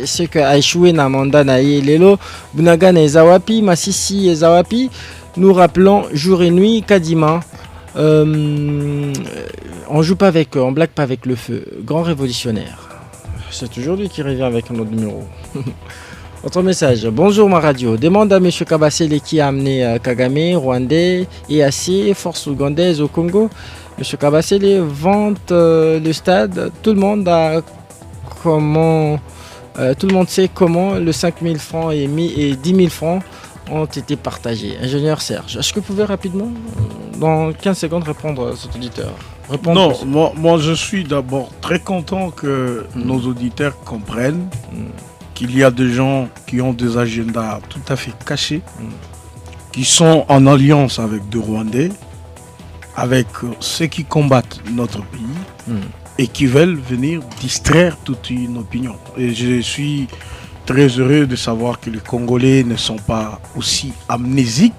Ce que a échoué na mandat na Lelo, Bunaga na Ezawapi, Masisi Ezawapi, nous rappelons jour et nuit Kadima. On blague pas avec le feu. Grand révolutionnaire. C'est toujours lui qui revient avec un autre numéro. Autre message. Bonjour ma radio. Demande à monsieur Kabasele qui a amené Kagame, Rwandais, EAC, force ougandaise au Congo. Monsieur Kabasele vante le stade. Tout le monde sait comment le 5 000 francs et 10 000 francs ont été partagés. Ingénieur Serge, est-ce que vous pouvez rapidement, dans 15 secondes, répondre à cet auditeur? répondre. Non, moi je suis d'abord très content que nos auditeurs comprennent qu'il y a des gens qui ont des agendas tout à fait cachés, qui sont en alliance avec des Rwandais, avec ceux qui combattent notre pays et qui veulent venir distraire toute une opinion. Et je suis très heureux de savoir que les Congolais ne sont pas aussi amnésiques.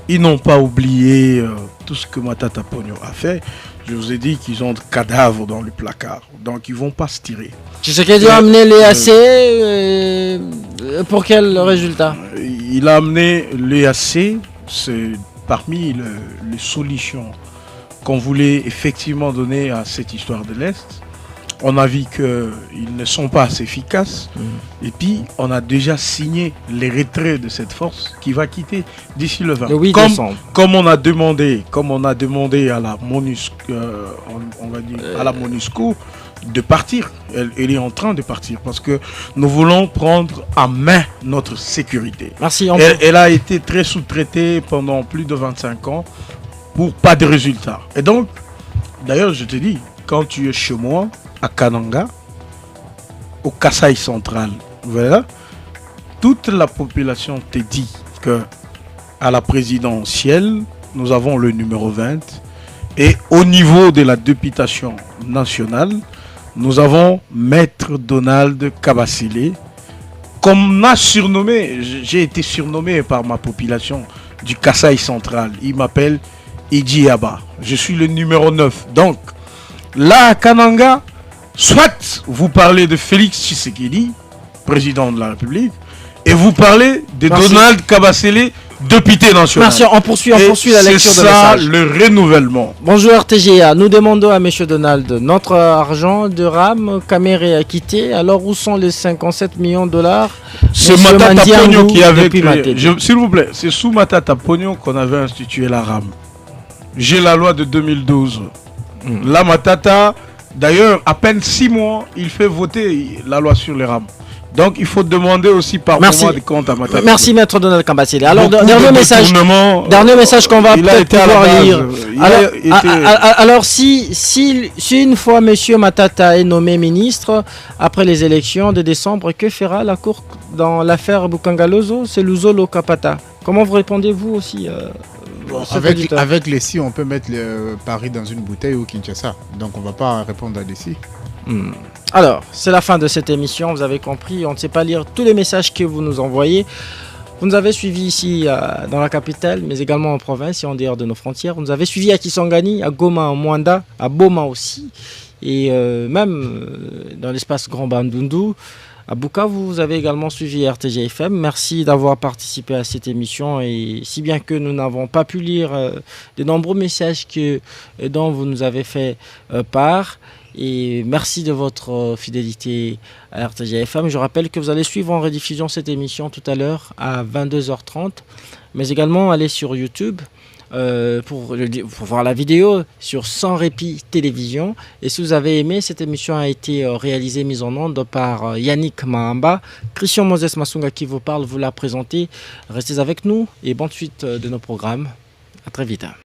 Ils n'ont pas oublié tout ce que Matata Ponyo a fait. Je vous ai dit qu'ils ont des cadavres dans le placard. Donc ils ne vont pas se tirer. Tu sais qu'il a amené l'EAC pour quel résultat? Il a amené l'EAC, c'est parmi les solutions qu'on voulait effectivement donner à cette histoire de l'Est. On a vu qu'ils ne sont pas assez efficaces. Et puis, on a déjà signé les retraits de cette force qui va quitter d'ici le 20. Le 8 décembre. Comme on a demandé à la MONUSCO, à la MONUSCO de partir. Elle est en train de partir parce que nous voulons prendre en main notre sécurité. Merci. Elle a été très sous-traitée pendant plus de 25 ans pour pas de résultats. Et donc, d'ailleurs, je te dis, quand tu es chez moi, à Kananga, au Kasaï central, voilà, toute la population te dit que à la présidentielle, nous avons le numéro 20 et au niveau de la députation nationale, nous avons Maître Donald Kabasile, comme on a surnommé, j'ai été surnommé par ma population du Kasaï central, il m'appelle Idi Aba, je suis le numéro 9, donc là à Kananga, soit vous parlez de Félix Tshisekedi, président de la République, et vous parlez de Donald Kabasile, député national. Merci, on poursuit la lecture de message. C'est ça le renouvellement. Bonjour RTGA, nous demandons à M. Donald, notre argent de RAM, Caméré a quitté, alors où sont les 57 millions de dollars? C'est Matata Ponyo qui avait créé. S'il vous plaît, c'est sous Matata Ponyo qu'on avait institué la RAM. J'ai la loi de 2012. La Matata, d'ailleurs, à peine 6 mois, il fait voter la loi sur les rames. Donc, il faut demander aussi par moment des comptes à Matata. Merci, Maître Donald Kabasile. Alors, dernier message qu'on va peut-être pouvoir lire. Alors, si une fois M. Matata est nommé ministre, après les élections de décembre, que fera la Cour dans l'affaire Bukangalozo? C'est Luzolo Kapata. Comment vous répondez-vous aussi avec les si, on peut mettre Paris dans une bouteille ou Kinshasa. Donc on ne va pas répondre à des si. Alors, c'est la fin de cette émission. Vous avez compris, on ne sait pas lire tous les messages que vous nous envoyez. Vous nous avez suivis ici dans la capitale, mais également en province et en dehors de nos frontières. Vous nous avez suivis à Kisangani, à Goma, à Mwanda, à Boma aussi. Et même dans l'espace Grand Bandundu. À Bukavu, vous avez également suivi RTG FM. Merci d'avoir participé à cette émission. Et si bien que nous n'avons pas pu lire de nombreux messages dont vous nous avez fait part. Et merci de votre fidélité à RTG FM. Je rappelle que vous allez suivre en rediffusion cette émission tout à l'heure à 22h30. Mais également aller sur YouTube. Pour voir la vidéo sur Sans Répit Télévision. Et si vous avez aimé, cette émission a été réalisée, mise en onde par Yannick Mahamba. Christian Moses Masunga qui vous parle, vous l'a présenté. Restez avec nous et bonne suite de nos programmes. À très vite.